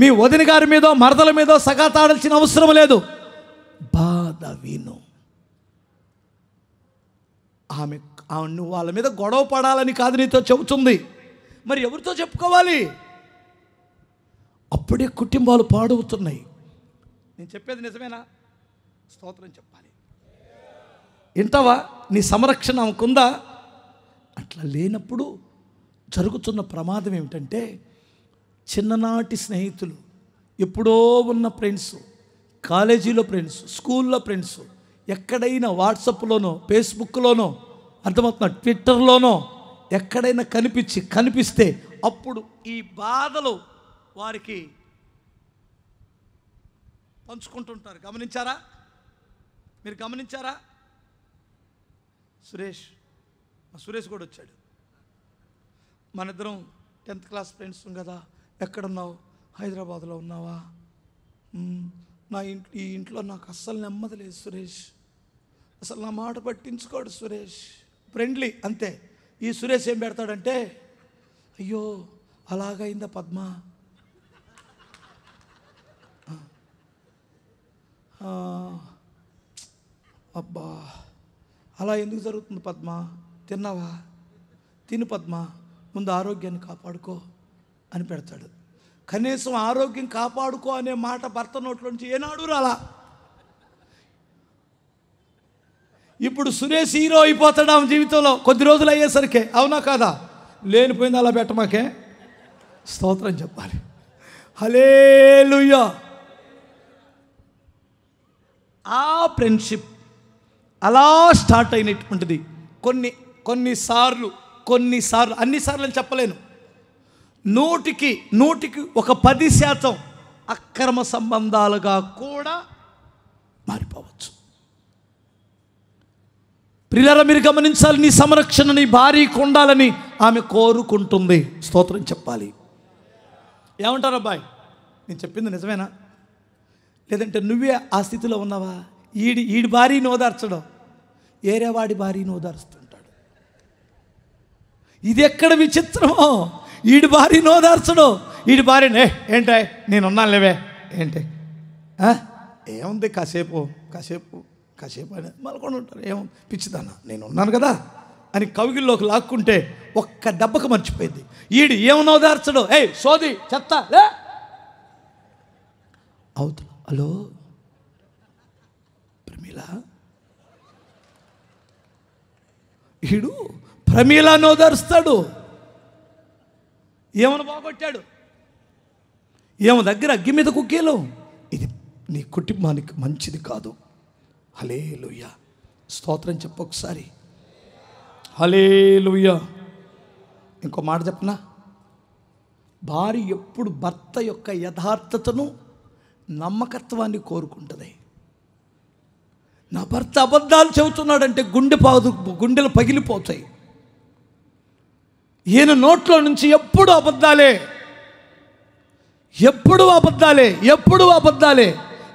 మీ వదిన గారి మీదో మరదల మీదో సగాతాడాల్సిన అవసరం లేదు. బాధ విను. ఆమె నువ్వు వాళ్ళ మీద గొడవ పడాలని కాదు నీతో చెబుతుంది. మరి ఎవరితో చెప్పుకోవాలి? అప్పుడే కుటుంబాలు పాడవుతున్నాయి. నేను చెప్పేది నిజమేనా? స్తోత్రం చెప్పాలి. వింటావా? నీ సంరక్షణ ఆమెకుందా? అట్లా లేనప్పుడు జరుగుతున్న ప్రమాదం ఏమిటంటే, చిన్ననాటి స్నేహితులు, ఎప్పుడో ఉన్న ఫ్రెండ్స్, కాలేజీలో ఫ్రెండ్స్, స్కూల్లో ఫ్రెండ్స్, ఎక్కడైనా వాట్సాప్లోనో, ఫేస్బుక్లోనో, అర్థమవుతున్నా ట్విట్టర్లోనో ఎక్కడైనా కనిపిస్తే అప్పుడు ఈ బాధలు వారికి పంచుకుంటుంటారు. గమనించారా? మీరు గమనించారా? సురేష్ కూడా వచ్చాడు. మనిద్దరం 10th క్లాస్ ఫ్రెండ్స్ కదా. ఎక్కడున్నావు? హైదరాబాద్లో ఉన్నావా? ఈ ఇంట్లో నాకు అస్సలు నెమ్మది లేదు సురేష్, అసలు నా మాట పట్టించుకోడు సురేష్. ఫ్రెండ్లీ అంతే. ఈ సురేష్ ఏం పెడతాడంటే, అయ్యో అలాగైందా పద్మ, అబ్బా అలా ఎందుకు జరుగుతుంది పద్మ, తిన్నావా? తిను పద్మ, ముందు ఆరోగ్యాన్ని కాపాడుకో అని పెడతాడు. కనీసం ఆరోగ్యం కాపాడుకో అనే మాట భర్త నోట్లోంచి ఏనాడు రాలా. ఇప్పుడు సురేష్ హీరో అయిపోతాడు ఆమె జీవితంలో కొద్ది రోజులు అయ్యేసరికే. అవునా కాదా? లేనిపోయింది అలా పెట్టమాకే. స్తోత్రం చెప్పాలి. హల్లెలూయా. ఆ ఫ్రెండ్షిప్ అలా స్టార్ట్ అయినటువంటిది. కొన్నిసార్లు అన్నిసార్లు అని చెప్పలేను, 100కి 10% అక్రమ సంబంధాలుగా కూడా మారిపోవచ్చు. ప్రియులారా, మీరు గమనించాలి. నీ సంరక్షణ నీ భార్యకు ఉండాలని ఆమె కోరుకుంటుంది. స్తోత్రం చెప్పాలి. ఏమంటారు అబ్బాయి? నేను చెప్పింది నిజమేనా? లేదంటే నువ్వే ఆ స్థితిలో ఉన్నావా? ఈడి భార్యను ఓదార్చడం, ఏరేవాడి భార్యను ఓదార్చుతుంటాడు. ఇది ఎక్కడ విచిత్రమో! ఈడి భార్యను ఓదార్చడం, ఈడి భార్యనే ఏంటే నేనున్నాను లేవే ఏంటి, ఏముంది కాసేపు అని మళ్ళీ ఉంటారు. ఏమో పిచ్చిదానా నేను ఉన్నాను కదా అని కవిగిల్లోకి లాక్కుంటే ఒక్క దెబ్బకు మర్చిపోయింది. ఏమన్నా ఓదార్చడం, సోది చెత్త లే అవుతుంది. హలో ప్రమీల, ప్రమీలాను ఓదారుస్తాడు. ఏమని బాగొట్టాడు, ఏమో దగ్గర అగ్గి మీద కుక్కీలు, ఇది నీ కుటుంబానికి మంచిది కాదు. హల్లెలూయా. స్తోత్రం చెప్పు ఒకసారి. హల్లెలూయా. ఇంకో మాట చెప్పనా? భార్య ఎప్పుడు భర్త యొక్క యథార్థతను, నమ్మకత్వాన్ని కోరుకుంటుంది. నా భర్త అబద్ధాలు చెబుతున్నాడంటే గుండెలు పగిలిపోతాయి. ఈయన నోట్లో నుంచి ఎప్పుడు అబద్ధాలే.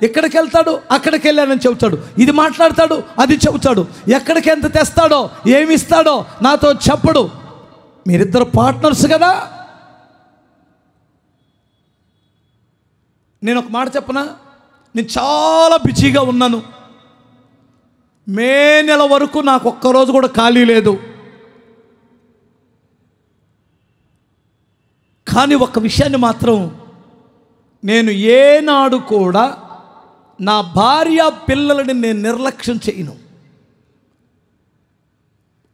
ఎక్కడికి వెళ్తాడు, అక్కడికి వెళ్ళానని చెబుతాడు. ఇది మాట్లాడతాడు, అది చెబుతాడు. ఎక్కడికి ఎంత తెస్తాడో, ఏమి ఇస్తాడో నాతో చెప్పడు. మీరిద్దరు పార్ట్నర్స్ కదా. నేను ఒక మాట చెప్పనా, నేను చాలా బిజీగా ఉన్నాను. మే నెల వరకు నాకు ఒక్కరోజు కూడా ఖాళీ లేదు. కానీ ఒక విషయాన్ని మాత్రం నేను ఏనాడు కూడా నా భార్య పిల్లలని నేను నిర్లక్ష్యం చేయను.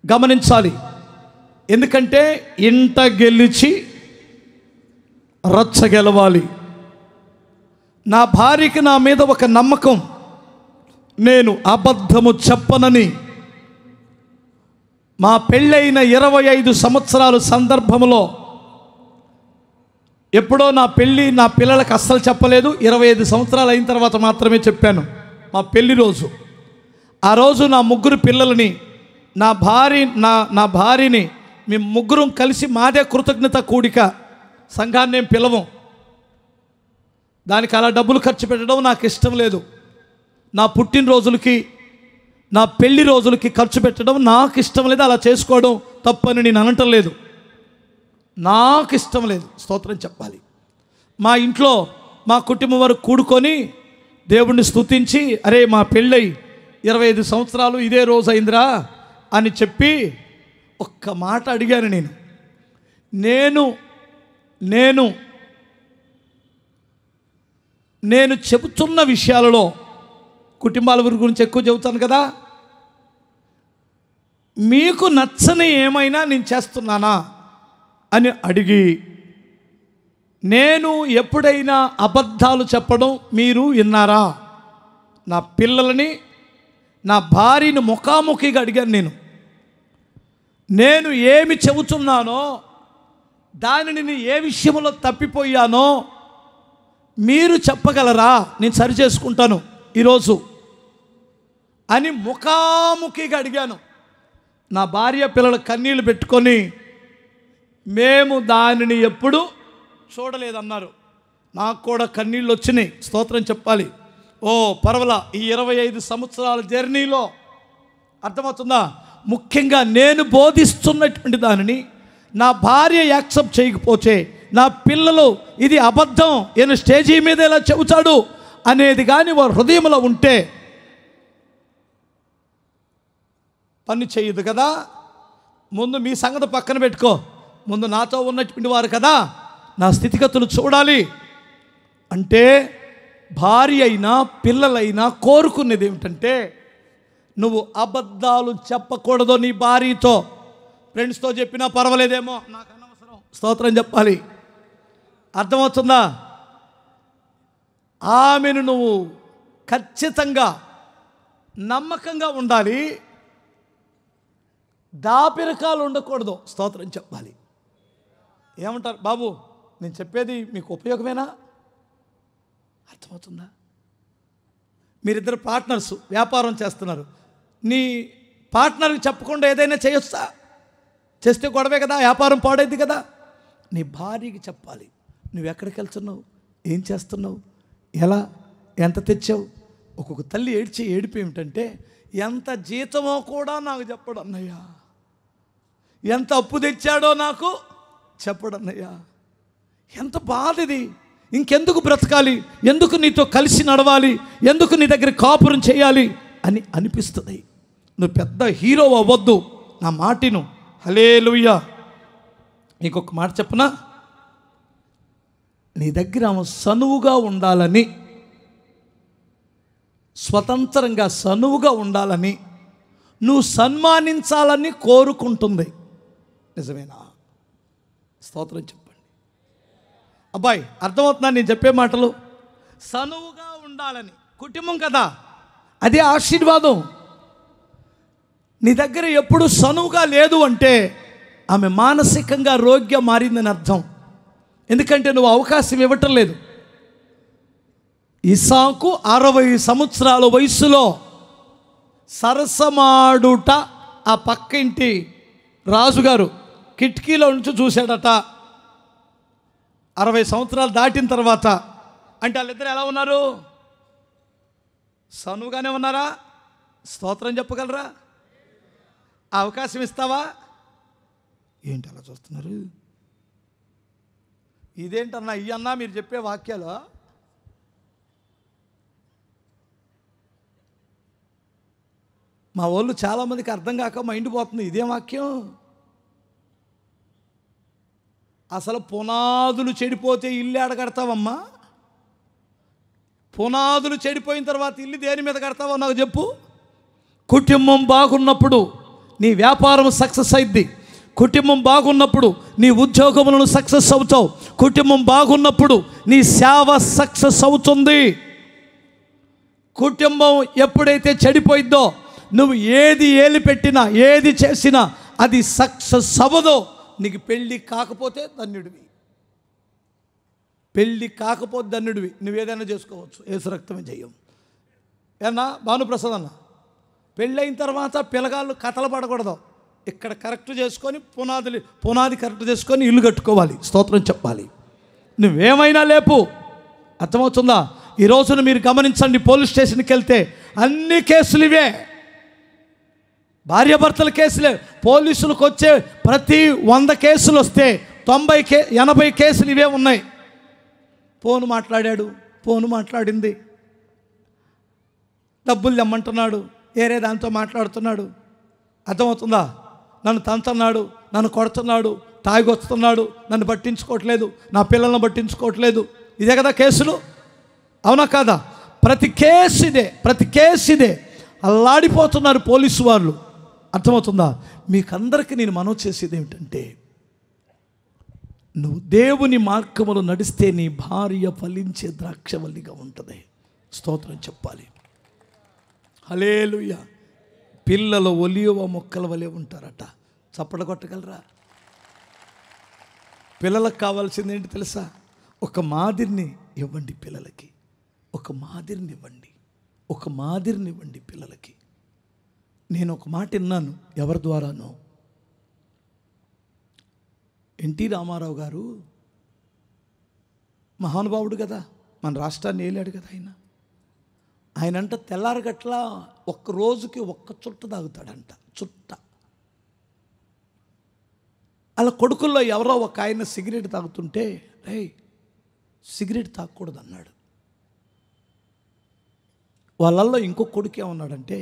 గమనించాలి. ఎందుకంటే ఇంట గెలిచి రచ్చ గెలవాలి. నా భార్యకి నా మీద ఒక నమ్మకం, నేను అబద్ధము చెప్పనని. మా పెళ్ళైన 25 సంవత్సరాల సందర్భంలో ఎప్పుడో నా పెళ్ళి నా పిల్లలకు అస్సలు చెప్పలేదు. 25 సంవత్సరాలు అయిన తర్వాత మాత్రమే చెప్పాను. మా పెళ్లి రోజు, ఆ రోజు నా ముగ్గురు పిల్లలని, నా భార్యని మేము ముగ్గురం కలిసి మాదే కృతజ్ఞత కూడిక, సంఘాన్ని ఏం పిలవం. దానికి అలా డబ్బులు ఖర్చు పెట్టడం నాకు ఇష్టం లేదు. నా పుట్టినరోజులకి, నా పెళ్లి రోజులకి ఖర్చు పెట్టడం నాకు ఇష్టం లేదు. అలా చేసుకోవడం తప్పని నేను అనటం లేదు, నాకు ఇష్టం లేదు. స్తోత్రం చెప్పాలి. మా ఇంట్లో మా కుటుంబం వరకు కూడుకొని దేవుణ్ణి స్తుతించి, అరే మా పెళ్ళై 25 సంవత్సరాలు ఇదే రోజు అయిందిరా అని చెప్పి ఒక్క మాట అడిగాను. నేను చెబుతున్న విషయాలలో కుటుంబాల గురించి ఎక్కువ చెబుతాను కదా, మీకు నచ్చని ఏమైనా నేను చేస్తున్నానా అని అడిగి, నేను ఎప్పుడైనా అబద్ధాలు చెప్పడం మీరు విన్నారా? నా పిల్లలని, నా భార్యని ముఖాముఖిగా అడిగాను. నేను ఏమి చెబుతున్నానో, దానిని నేను ఏ విషయంలో తప్పిపోయానో మీరు చెప్పగలరా? నేను సరి చేసుకుంటాను ఈరోజు అని ముఖాముఖిగా అడిగాను. నా భార్య పిల్లల కన్నీళ్ళు పెట్టుకొని, మేము దానిని ఎప్పుడు చూడలేదన్నారు. నాకు కూడా కన్నీళ్ళు వచ్చినాయి. స్తోత్రం చెప్పాలి. ఓ పర్వాలా, ఈ 25 సంవత్సరాల జర్నీలో అర్థమవుతుందా, ముఖ్యంగా నేను బోధిస్తున్నటువంటి దానిని నా భార్య యాక్సెప్ట్ చేయకపోతే, నా పిల్లలు ఇది అబద్ధం, ఈయన స్టేజీ మీద ఇలా చెబుతాడు అనేది కానీ వారి హృదయంలో ఉంటే పని చేయదు కదా. ముందు మీ సంగతి పక్కన పెట్టుకో, ముందు నాతో ఉన్నటువంటి వారు కదా నా స్థితిగతులు చూడాలి. అంటే భార్య అయినా పిల్లలైనా కోరుకునేది ఏమిటంటే, నువ్వు అబద్ధాలు చెప్పకూడదు. నీ భార్యతో, ఫ్రెండ్స్తో చెప్పినా పర్వాలేదేమో, నాకు అనవసరం. స్తోత్రం చెప్పాలి. అర్థమవుతుందా? ఆమెను నువ్వు ఖచ్చితంగా నమ్మకంగా ఉండాలి, దాపిరకాలు ఉండకూడదు. స్తోత్రం చెప్పాలి. ఏమంటారు బాబు, నేను చెప్పేది మీకు ఉపయోగమేనా? అర్థమవుతుందా? మీరిద్దరు పార్ట్నర్స్ వ్యాపారం చేస్తున్నారు. నీ పార్ట్నర్కి చెప్పకుండా ఏదైనా చేయొచ్చా? చేస్తే గొడవే కదా, వ్యాపారం పాడైంది కదా. నీ భార్యకి చెప్పాలి, నువ్వు ఎక్కడికి వెళ్తున్నావు, ఏం చేస్తున్నావు, ఎలా, ఎంత తెచ్చావు. ఒక్కొక్క తల్లి ఏడుపు ఏమిటంటే, ఎంత జీతమో కూడా నాకు చెప్పడు అన్నయ్య, ఎంత అప్పు తెచ్చాడో నాకు చెప్పడు అన్నయ్య. ఎంత బాధ ఇది. ఇంకెందుకు బ్రతకాలి, ఎందుకు నీతో కలిసి నడవాలి, ఎందుకు నీ దగ్గర కాపురం చేయాలి అని అనిపిస్తుంది. నువ్వు పెద్ద హీరో అవ్వద్దు, నా మాటిను. హల్లెలూయా. ఇంకొక మాట చెప్పనా, నీ దగ్గర ఆమె సనువుగా ఉండాలని, స్వతంత్రంగా సనువుగా ఉండాలని, నువ్వు సన్మానించాలని కోరుకుంటుంది. నిజమేనా? స్తోత్రం చెప్పండి. అబ్బాయి అర్థమవుతుందా నేను చెప్పే మాటలు? సనువుగా ఉండాలని, కుటుంబం కదా, అదే ఆశీర్వాదం. నీ దగ్గర ఎప్పుడు సనువుగా లేదు అంటే ఆమె మానసికంగా రోగ్య మారిందని అర్థం. ఎందుకంటే నువ్వు అవకాశం ఇవ్వటం లేదు. ఇసాకు 60 సంవత్సరాల వయసులో సరసమాడుట ఆ పక్క ఇంటి రాజుగారు కిటికీలో నుంచి చూశాడట. 60 సంవత్సరాలు దాటిన తర్వాత. అంటే వాళ్ళిద్దరు ఎలా ఉన్నారు? సనువుగానే ఉన్నారా? స్తోత్రం చెప్పగలరా? ఆ అవకాశం ఇస్తావా? ఏంటి అలా చూస్తున్నారు? ఇదేంటన్నా ఇవన్నా మీరు చెప్పే వాక్యాలు? మా వాళ్ళు చాలామందికి అర్థం కాక మైండ్ పోతుంది. ఇదే వాక్యం. అసలు పునాదులు చెడిపోతే ఇల్లు ఏడ కడతావమ్మా? పునాదులు చెడిపోయిన తర్వాత ఇల్లు దేని మీద కడతావో నాకు చెప్పు. కుటుంబం బాగున్నప్పుడు నీ వ్యాపారం సక్సెస్ అయింది. కుటుంబం బాగున్నప్పుడు నీ ఉద్యోగములను సక్సెస్ అవుతావు. కుటుంబం బాగున్నప్పుడు నీ సేవ సక్సెస్ అవుతుంది. కుటుంబం ఎప్పుడైతే చెడిపోయిందో నువ్వు ఏది ఏలి పెట్టినా ఏది చేసినా అది సక్సెస్ అవ్వదో. నీకు పెళ్ళి కాకపోతే ధన్యుడివి, పెళ్ళి కాకపోతే ధన్యుడివి. నువ్వేదైనా చేసుకోవచ్చు, ఏసు రక్తమే చెయ్యం. ఏమన్నా భానుప్రసాద్ అన్న, పెళ్ళైన తర్వాత పిల్లగాళ్ళు కథలు పడకూడదు. ఇక్కడ కరెక్ట్ చేసుకొని పునాది కరెక్ట్ చేసుకొని ఇల్లు కట్టుకోవాలి. స్తోత్రం చెప్పాలి. నువ్వేమైనా లేపు. అర్థమవుతుందా? ఈ రోజున మీరు గమనించండి, పోలీస్ స్టేషన్కి వెళ్తే అన్ని కేసులు ఇవే. భార్యాభర్తల కేసులే. పోలీసులకు వచ్చే ప్రతి 100 కేసులు వస్తే 80 కేసులు ఇవే ఉన్నాయి. ఫోన్ మాట్లాడాడు, ఫోన్ మాట్లాడింది, డబ్బులు తెమ్మంటున్నాడు, వేరే దాంతో మాట్లాడుతున్నాడు. అర్థమవుతుందా? నన్ను తంతున్నాడు, నన్ను కొడుతున్నాడు, తాగొస్తున్నాడు, నన్ను పట్టించుకోవట్లేదు, నా పిల్లలను పట్టించుకోవట్లేదు. ఇదే కదా కేసులు, అవునా కాదా? ప్రతి కేసు ఇదే. అల్లాడిపోతున్నారు పోలీసు వాళ్ళు. అర్థమవుతుందా? మీకందరికీ నేను మనవి చేసేది ఏమిటంటే, నువ్వు దేవుని మార్గములో నడిస్తే నీ భార్య ఫలించే ద్రాక్షవల్లిగా ఉంటుంది. స్తోత్రం చెప్పాలి. హల్లెలూయా. పిల్లలు ఒలివ మొక్కల వలె ఉంటారట. చప్పట కొట్టగలరా? పిల్లలకు కావాల్సింది ఏంటి తెలుసా? ఒక మాదిరిని ఇవ్వండి పిల్లలకి. ఒక మాదిరిని ఇవ్వండి పిల్లలకి. నేను ఒక మాట విన్నాను, ఎవరి ద్వారానో. ఎన్టీ రామారావు గారు మహానుభావుడు కదా, మన రాష్ట్రాన్ని ఏలాడు కదా ఆయనంట తెల్లారగట్ల ఒక్క రోజుకి 1 చుట్ట తాగుతాడంట. అలా కొడుకుల్లో ఎవరో ఒక ఆయన సిగరెట్ తాగుతుంటే, రేయ్ సిగరెట్ తాగకూడదు అన్నాడు. వాళ్ళల్లో ఇంకో కొడుకు ఏమన్నాడంటే,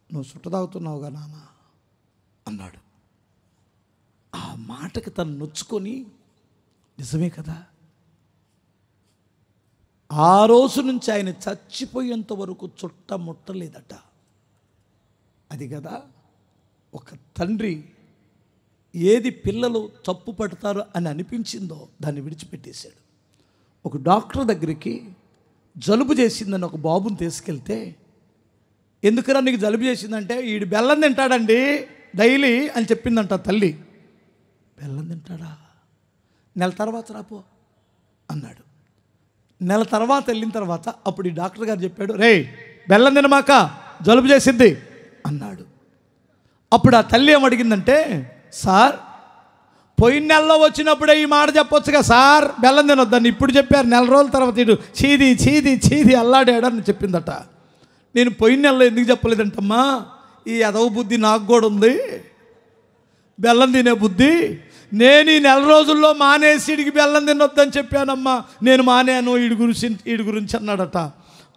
నువ్వు చుట్ట తాగుతున్నావుగా నాన్న అన్నాడు. ఆ మాటకి తను నొచ్చుకొని, నిజమే కదా, ఆ రోజు నుంచి ఆయన చచ్చిపోయేంత వరకు చుట్ట ముట్టలేదట. అది కదా ఒక తండ్రి ఏది పిల్లలు తప్పు పడతారో అని అనిపించిందో దాన్ని విడిచిపెట్టేశాడు. ఒక డాక్టర్ దగ్గరికి జలుబు చేసిందని ఒక బాబుని తీసుకెళ్తే, ఎందుకురా నీకు జలుబు చేసిందంటే, ఈడు బెల్లం తింటాడండి డైలీ అని చెప్పిందంట తల్లి. బెల్లం తింటాడా? నెల తర్వాత రాపో అన్నాడు. నెల తర్వాత వెళ్ళిన తర్వాత అప్పుడు ఈ డాక్టర్ గారు చెప్పాడు, రే బెల్లం తినమాక జలుబు చేసింది అన్నాడు. అప్పుడు ఆ తల్లి ఏమడిగిందంటే, సార్ పోయిన నెలలో వచ్చినప్పుడే ఈ మాట చెప్పొచ్చుగా సార్, బెల్లం తినొద్దని. ఇప్పుడు చెప్పారు, నెల రోజుల తర్వాత ఇటు చీది అల్లాడాడని చెప్పిందట. నేను పోయిన నెలలో ఎందుకు చెప్పలేదంటమ్మా, ఈ ఎదవ బుద్ధి నాకు కూడా ఉంది, బెల్లం తినే బుద్ధి. నేను ఈ నెల రోజుల్లో మానేసి ఈడికి బెల్లం తినొద్దని చెప్పానమ్మా, నేను మానేను ఈడి గురించి అన్నాడట.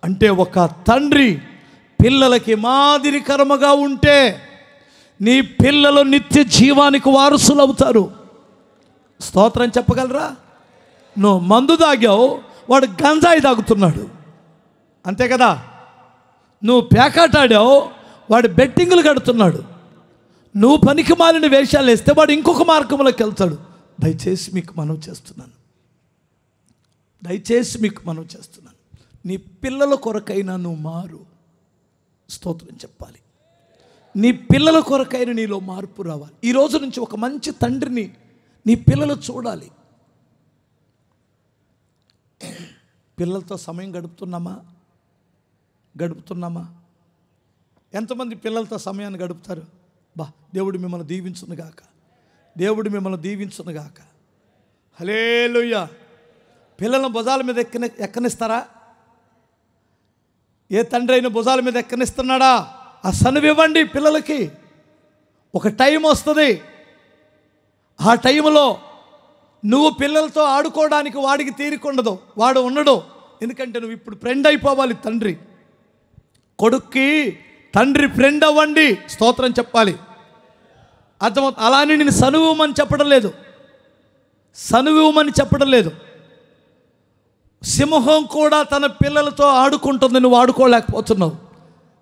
అంటే ఒక తండ్రి పిల్లలకి మాదిరికరముగా ఉంటే నీ పిల్లలు నిత్య జీవానికి వారసులు అవుతారు. స్తోత్రం చెప్పగలరా? నువ్వు మందు తాగావు, వాడు గంజాయి తాగుతున్నాడు, అంతే కదా. నువ్వు పేకాటాడావు, వాడు బెట్టింగులు కడుతున్నాడు. నువ్వు పనికి మాలిన వేషాలు వేస్తే వాడు ఇంకొక మార్గంలోకి వెళ్తాడు. దయచేసి మీకు మనవి చేస్తున్నాను, నీ పిల్లల కొరకైనా నువ్వు మారు. స్తోత్రం చెప్పాలి. నీ పిల్లల కొరకైనా నీలో మార్పు రావాలి. ఈ రోజు నుంచి ఒక మంచి తండ్రిని నీ పిల్లలు చూడాలి. పిల్లలతో సమయం గడుపుతున్నామా? ఎంతమంది పిల్లలతో సమయాన్ని గడుపుతారు? దేవుడు మిమ్మల్ని దీవించును గాక. హల్లెలూయా. పిల్లలను భుజాల మీద ఎక్కనిస్తారా? ఏ తండ్రి అయినా భుజాల మీద ఎక్కనిస్తున్నాడా? ఆ సనువివ్వండి పిల్లలకి. ఒక టైం వస్తుంది, ఆ టైంలో నువ్వు పిల్లలతో ఆడుకోవడానికి వాడికి తీరికుండదు, వాడు ఉండడు. ఎందుకంటే నువ్వు ఇప్పుడు ఫ్రెండ్ అయిపోవాలి తండ్రి. కొడుక్కి తండ్రి ఫ్రెండ్ అవ్వండి, స్తోత్రం చెప్పాలి. అర్థమవుతుంది. అలానే నేను సనువివ్వమని చెప్పడం లేదు, సనువివ్వమని చెప్పడం లేదు. సింహం కూడా తన పిల్లలతో ఆడుకుంటుంది, నువ్వు ఆడుకోలేకపోతున్నావు.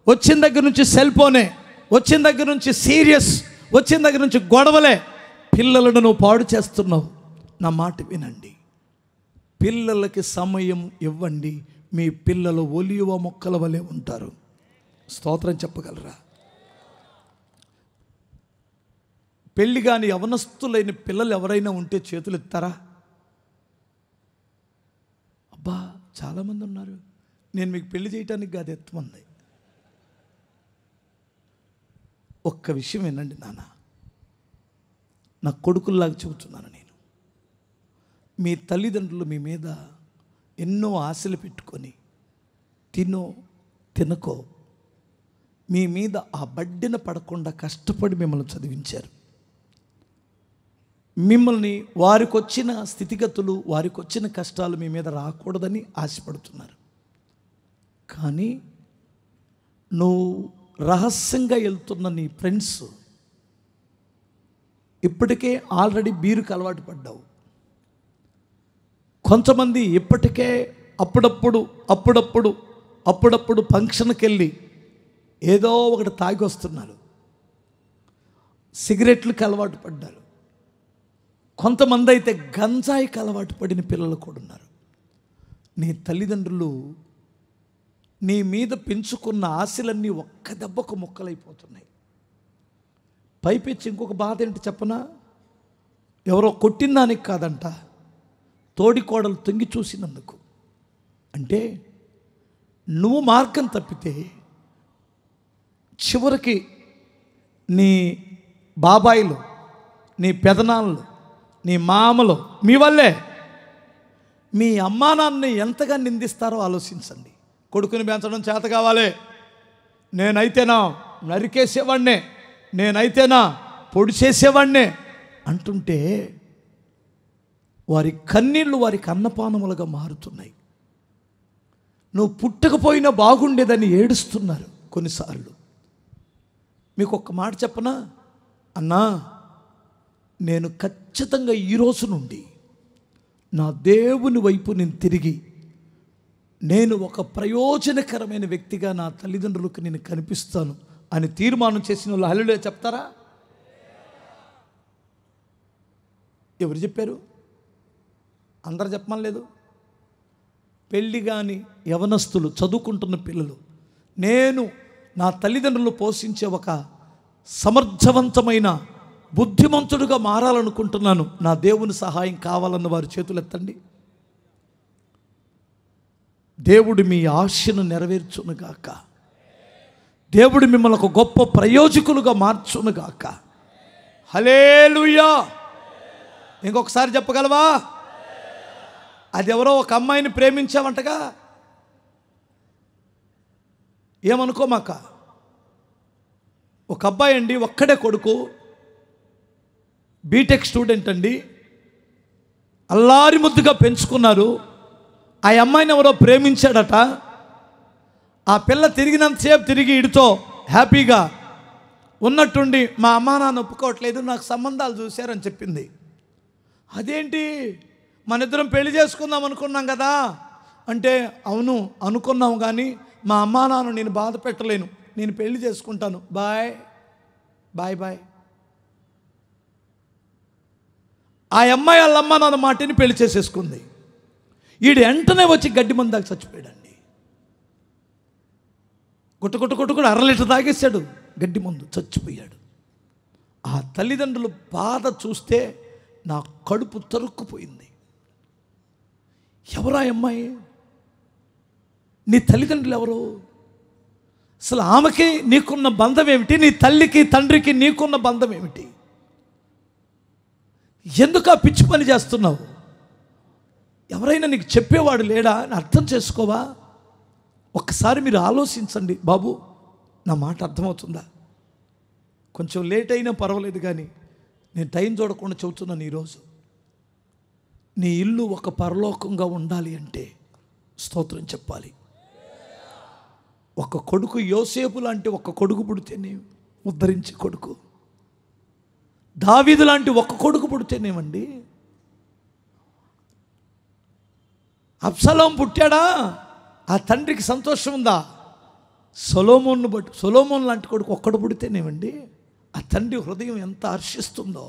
వచ్చిన దగ్గర నుంచి సెల్ ఫోనే, వచ్చిన దగ్గర నుంచి సీరియస్, వచ్చిన దగ్గర నుంచి గొడవలే, పిల్లలను నువ్వు పాడు చేస్తున్నావు. నా మాట వినండి, పిల్లలకి సమయం ఇవ్వండి. మీ పిల్లలు ఒలివ మొక్కల వలె ఉంటారు. స్తోత్రం చెప్పగలరా? పెళ్ళి కాని యవనస్తులైన పిల్లలు ఎవరైనా ఉంటే చేతులు ఎత్తారా? అబ్బా చాలామంది ఉన్నారు. నేను మీకు పెళ్లి చేయటానికి కాదు ఎత్తమంది. ఒక్క విషయం వినండి నాన్న, నా కొడుకుల్లాగా చెబుతున్నాను నేను. మీ తల్లిదండ్రులు మీ మీద ఎన్నో ఆశలు పెట్టుకొని తినో తినకో మీ మీద ఆ బడ్డెన పడకుండా కష్టపడి మిమ్మల్ని చదివించారు. మిమ్మల్ని వారికి వచ్చిన స్థితిగతులు, వారికి వచ్చిన కష్టాలు మీ మీద రాకూడదని ఆశపడుతున్నారు. కానీ నువ్వు రహస్యంగా వెళ్తున్న నీ ఫ్రెండ్స్ ఇప్పటికే ఆల్రెడీ బీరుకు అలవాటు పడ్డావు. కొంతమంది ఇప్పటికే అప్పుడప్పుడు ఫంక్షన్కి వెళ్ళి ఏదో ఒకటి తాగి వస్తున్నారు. సిగరెట్లకు అలవాటు పడ్డారు. కొంతమంది అయితే గంజాయికి అలవాటు పడిన పిల్లలు కూడా ఉన్నారు. నీ తల్లిదండ్రులు నీ మీద పెంచుకున్న ఆశలన్నీ ఒక్క దెబ్బకు ముక్కలైపోతున్నాయి. పైపెచ్చి ఇంకొక బాధ ఏంటి చెప్పనా? ఎవరో కొట్టిన దానికి కాదంట, తోడికోడలు తొంగి చూసినందుకు. అంటే నువ్వు మార్గం తప్పితే చివరికి నీ బాబాయిలు, నీ పెదనాన్నలు, నీ మామలు మీ వల్లే మీ అమ్మా నాన్నని ఎంతగా నిందిస్తారో ఆలోచించండి. కొడుకుని పెంచడం చేత కావాలి, నేనైతేనా నరికేసేవాడినే, నేనైతేనా పొడి చేసేవాడినే అంటుంటే వారి కన్నీళ్ళు వారికి అన్నపానములుగా మారుతున్నాయి. నువ్వు పుట్టకపోయినా బాగుండేదని ఏడుస్తున్నారు కొన్నిసార్లు. మీకు ఒక్క మాట చెప్పనా అన్నా, నేను ఖచ్చితంగా ఈరోజు నుండి నా దేవుని వైపు నేను తిరిగి నేను ఒక ప్రయోజనకరమైన వ్యక్తిగా నా తల్లిదండ్రులకు నేను కనిపిస్తాను అని తీర్మానం చేసిన వాళ్ళు హల్లెలూయా చెప్తారా? ఎవరు చెప్పారు? అందరు చెప్పమని లేదు. పెళ్ళి కాని యవనస్తులు, చదువుకుంటున్న పిల్లలు, నేను నా తల్లిదండ్రులు పోషించే ఒక సమర్థవంతమైన బుద్ధిమంతుడుగా మారాలనుకుంటున్నాను, నా దేవుని సహాయం కావాలన్న వారి చేతులు ఎత్తండి. దేవుడు మీ ఆశను నెరవేర్చునుగాక. దేవుడు మిమ్మల్ని ఒక గొప్ప ప్రయోజకులుగా మార్చునుగాక. హల్లెలూయా. ఇంకొకసారి చెప్పగలవా? అది ఎవరో ఒక అమ్మాయిని ప్రేమించావంటగా, ఏమనుకోమాక. ఒక అబ్బాయి అండి, ఒక్కడే కొడుకు, బీటెక్ స్టూడెంట్ అండి, అల్లారి ముద్దుగా పెంచుకున్నారు. ఆ అమ్మాయిని ఎవరో ప్రేమించాడట. ఆ పిల్ల తిరిగినంతసేపు తిరిగి ఇడితో హ్యాపీగా ఉన్నట్టుండి మా అమ్మా నాన్న ఒప్పుకోవట్లేదు, నాకు సంబంధాలు చూశారని చెప్పింది. అదేంటి, మన ఇద్దరం పెళ్లి చేసుకుందాం అనుకున్నాం కదా అంటే, అవును అనుకున్నాం కానీ మా అమ్మా నాన్న నేను బాధ పెట్టలేను, నేను పెళ్లి చేసుకుంటాను, బాయ్ బాయ్ బాయ్. ఆ అమ్మాయి వాళ్ళ అమ్మ నాన్న మాటిని పెళ్లి చేసేసుకుంది. ఈడు వెంటనే వచ్చి గడ్డి మందు దాకా చచ్చిపోయాడండి. గుట్టు అర లీటర్ తాగేశాడు గడ్డి మందు, చచ్చిపోయాడు. ఆ తల్లిదండ్రులు బాధ చూస్తే నా కడుపు తరుక్కుపోయింది. ఎవరా అమ్మాయి? నీ తల్లిదండ్రులు ఎవరు? అసలు ఆమెకి నీకున్న బంధం ఏమిటి? నీ తల్లికి తండ్రికి నీకున్న బంధం ఏమిటి? ఎందుకు ఆ పిచ్చి పని చేస్తున్నావు? ఎవరైనా నీకు చెప్పేవాడు లేడా అని అర్థం చేసుకోవా? ఒక్కసారి మీరు ఆలోచించండి. బాబు, నా మాట అర్థమవుతుందా? కొంచెం లేట్ అయినా పర్వాలేదు కానీ నేను టైం చూడకుండా చెబుతున్నాను. ఈరోజు నీ ఇల్లు ఒక పరలోకంగా ఉండాలి అంటే స్తోత్రం చెప్పాలి. ఒక కొడుకు యోసేపు లాంటి ఒక కొడుకు పుడితేనే ఉద్ధరించే కొడుకు, దావీదు లాంటి ఒక కొడుకు పుడితేనేమండి. అబ్షాలోము పుట్టాడా, ఆ తండ్రికి సంతోషం ఉందా? సొలొమోన్ను బట్టి, సొలొమోన్ లాంటి కొడుకు ఒక్కడు పుడితేనేమండి ఆ తండ్రి హృదయం ఎంత హర్షిస్తుందో.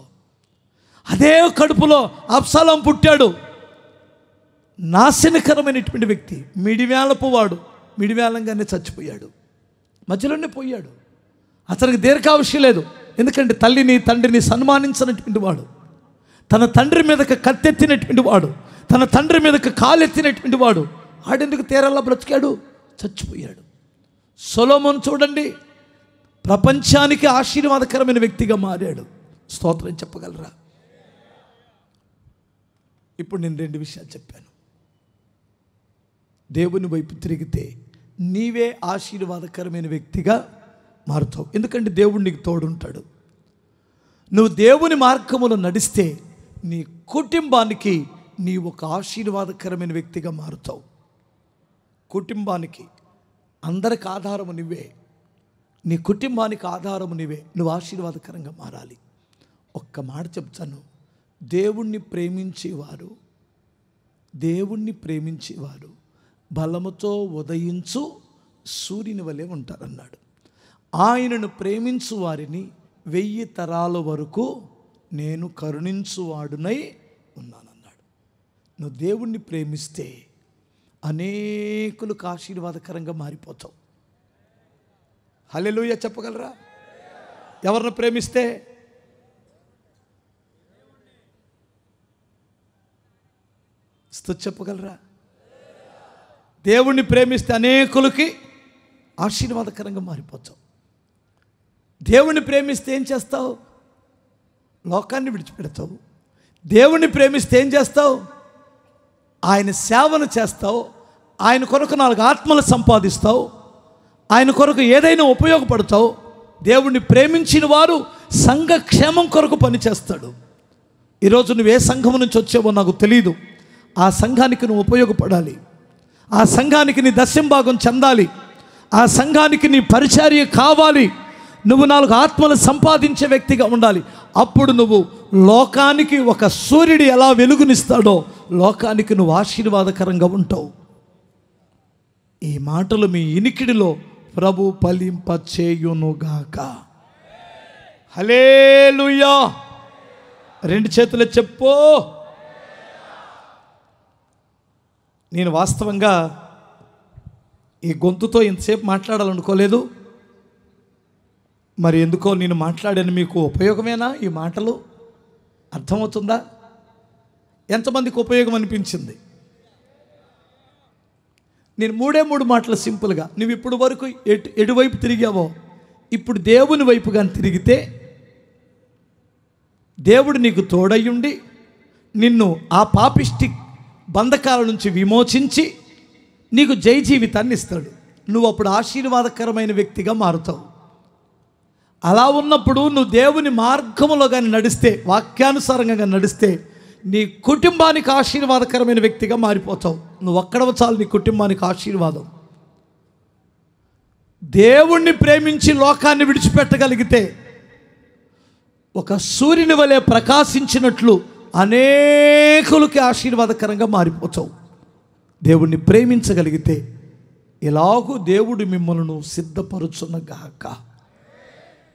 అదే కడుపులో అబ్షాలోము పుట్టాడు, నాశనకరమైనటువంటి వ్యక్తి, మిడివేళపు వాడు, మిడివేళంగానే చచ్చిపోయాడు, మధ్యలోనే పోయాడు. అతనికి దీర్ఘాయుష్యం లేదు, ఎందుకంటే తల్లిని తండ్రిని సన్మానించినటువంటి వాడు, తన తండ్రి మీదకి కత్తెత్తినటువంటి వాడు, తన తండ్రి మీదకి కాలెత్తినటువంటి వాడు, ఆడెందుకు తీరాలా బ్రతికాడు? చచ్చిపోయాడు. సొలొమోను చూడండి, ప్రపంచానికి ఆశీర్వాదకరమైన వ్యక్తిగా మారాడు. స్తోత్రం చెప్పగలరా? ఇప్పుడు నేను 2 విషయాలు చెప్పాను. దేవుని వైపు తిరిగితే నీవే ఆశీర్వాదకరమైన వ్యక్తిగా మారుతావు, ఎందుకంటే దేవుడు నీకు తోడుంటాడు. నువ్వు దేవుని మార్గములో నడిస్తే నీ కుటుంబానికి నీ ఒక ఆశీర్వాదకరమైన వ్యక్తిగా మారుతావు. కుటుంబానికి, అందరికి ఆధారము నువ్వే, నీ కుటుంబానికి ఆధారము నువ్వే. నువ్వు ఆశీర్వాదకరంగా మారాలి. ఒక్క మాట చెప్తాను, దేవుణ్ణి ప్రేమించేవారు బలముతో ఉదయించు సూర్యుని వలె ఉంటారన్నాడు. ఆయనను ప్రేమించు వారిని 1000 తరాల వరకు నేను కరుణించువాడునై ఉన్నానన్నాడు. నువ్వు దేవుణ్ణి ప్రేమిస్తే అనేకులకు ఆశీర్వాదకరంగా మారిపోతావు. హల్లెలూయా చెప్పగలరా? ఎవరిని ప్రేమిస్తే? చెప్పగలరా? దేవుణ్ణి ప్రేమిస్తే అనేకులకి ఆశీర్వాదకరంగా మారిపోతావు. దేవుణ్ణి ప్రేమిస్తే ఏం చేస్తావు? లోకాన్ని విడిచిపెడతావు. దేవుణ్ణి ప్రేమిస్తే ఏం చేస్తావు? ఆయన సేవను చేస్తావు. ఆయన కొరకు 4 ఆత్మలు సంపాదిస్తావు. ఆయన కొరకు ఏదైనా ఉపయోగపడతావు. దేవుణ్ణి ప్రేమించిన వారు సంఘక్షేమం కొరకు పనిచేస్తాడు. ఈరోజు నువ్వు ఏ సంఘం నుంచి వచ్చావో నాకు తెలియదు. ఆ సంఘానికి నువ్వు ఉపయోగపడాలి. ఆ సంఘానికి నీ దశంభాగం చెందాలి. ఆ సంఘానికి నీ పరిచర్య కావాలి. నువ్వు 4 ఆత్మలు సంపాదించే వ్యక్తిగా ఉండాలి. అప్పుడు నువ్వు లోకానికి ఒక సూర్యుడు ఎలా వెలుగునిస్తాడో లోకానికి నువ్వు ఆశీర్వాదకరంగా ఉంటావు. ఈ మాటలు మీ ఇనికిడిలో ప్రభు ఫలింపచేయునుగాక. హల్లెలూయా. 2 చేతులు చెప్పు. నేను వాస్తవంగా ఈ గొంతుతో ఇంతసేపు మాట్లాడాలనుకోలేదు. మరి ఎందుకో నేను మాట్లాడాను. మీకు ఉపయోగమేనా ఈ మాటలు? అర్థమవుతుందా? ఎంతమందికి ఉపయోగం అనిపించింది? నేను 3 మాటలు సింపుల్గా, నువ్వు ఇప్పుడు వరకు ఎటువైపు తిరిగావో ఇప్పుడు దేవుని వైపు కానీ తిరిగితే దేవుడు నీకు తోడయ్యుండి నిన్ను ఆ పాపిష్టి బంధకాల నుంచి విమోచించి నీకు జయ జీవితాన్ని ఇస్తాడు. నువ్వు అప్పుడు ఆశీర్వాదకరమైన వ్యక్తిగా మారుతావు. అలా ఉన్నప్పుడు నువ్వు దేవుని మార్గములో కానీ నడిస్తే, వాక్యానుసారంగా కానీ నడిస్తే నీ కుటుంబానికి ఆశీర్వాదకరమైన వ్యక్తిగా మారిపోతావు. నువ్వు ఒక్కడవ చాలు నీ కుటుంబానికి ఆశీర్వాదం. దేవుణ్ణి ప్రేమించి లోకాన్ని విడిచిపెట్టగలిగితే ఒక సూర్యుని వలె ప్రకాశించినట్లు అనేకులకి ఆశీర్వాదకరంగా మారిపోతావు. దేవుణ్ణి ప్రేమించగలిగితే ఇలాగూ దేవుడు మిమ్మల్ని సిద్ధపరుచునగాక.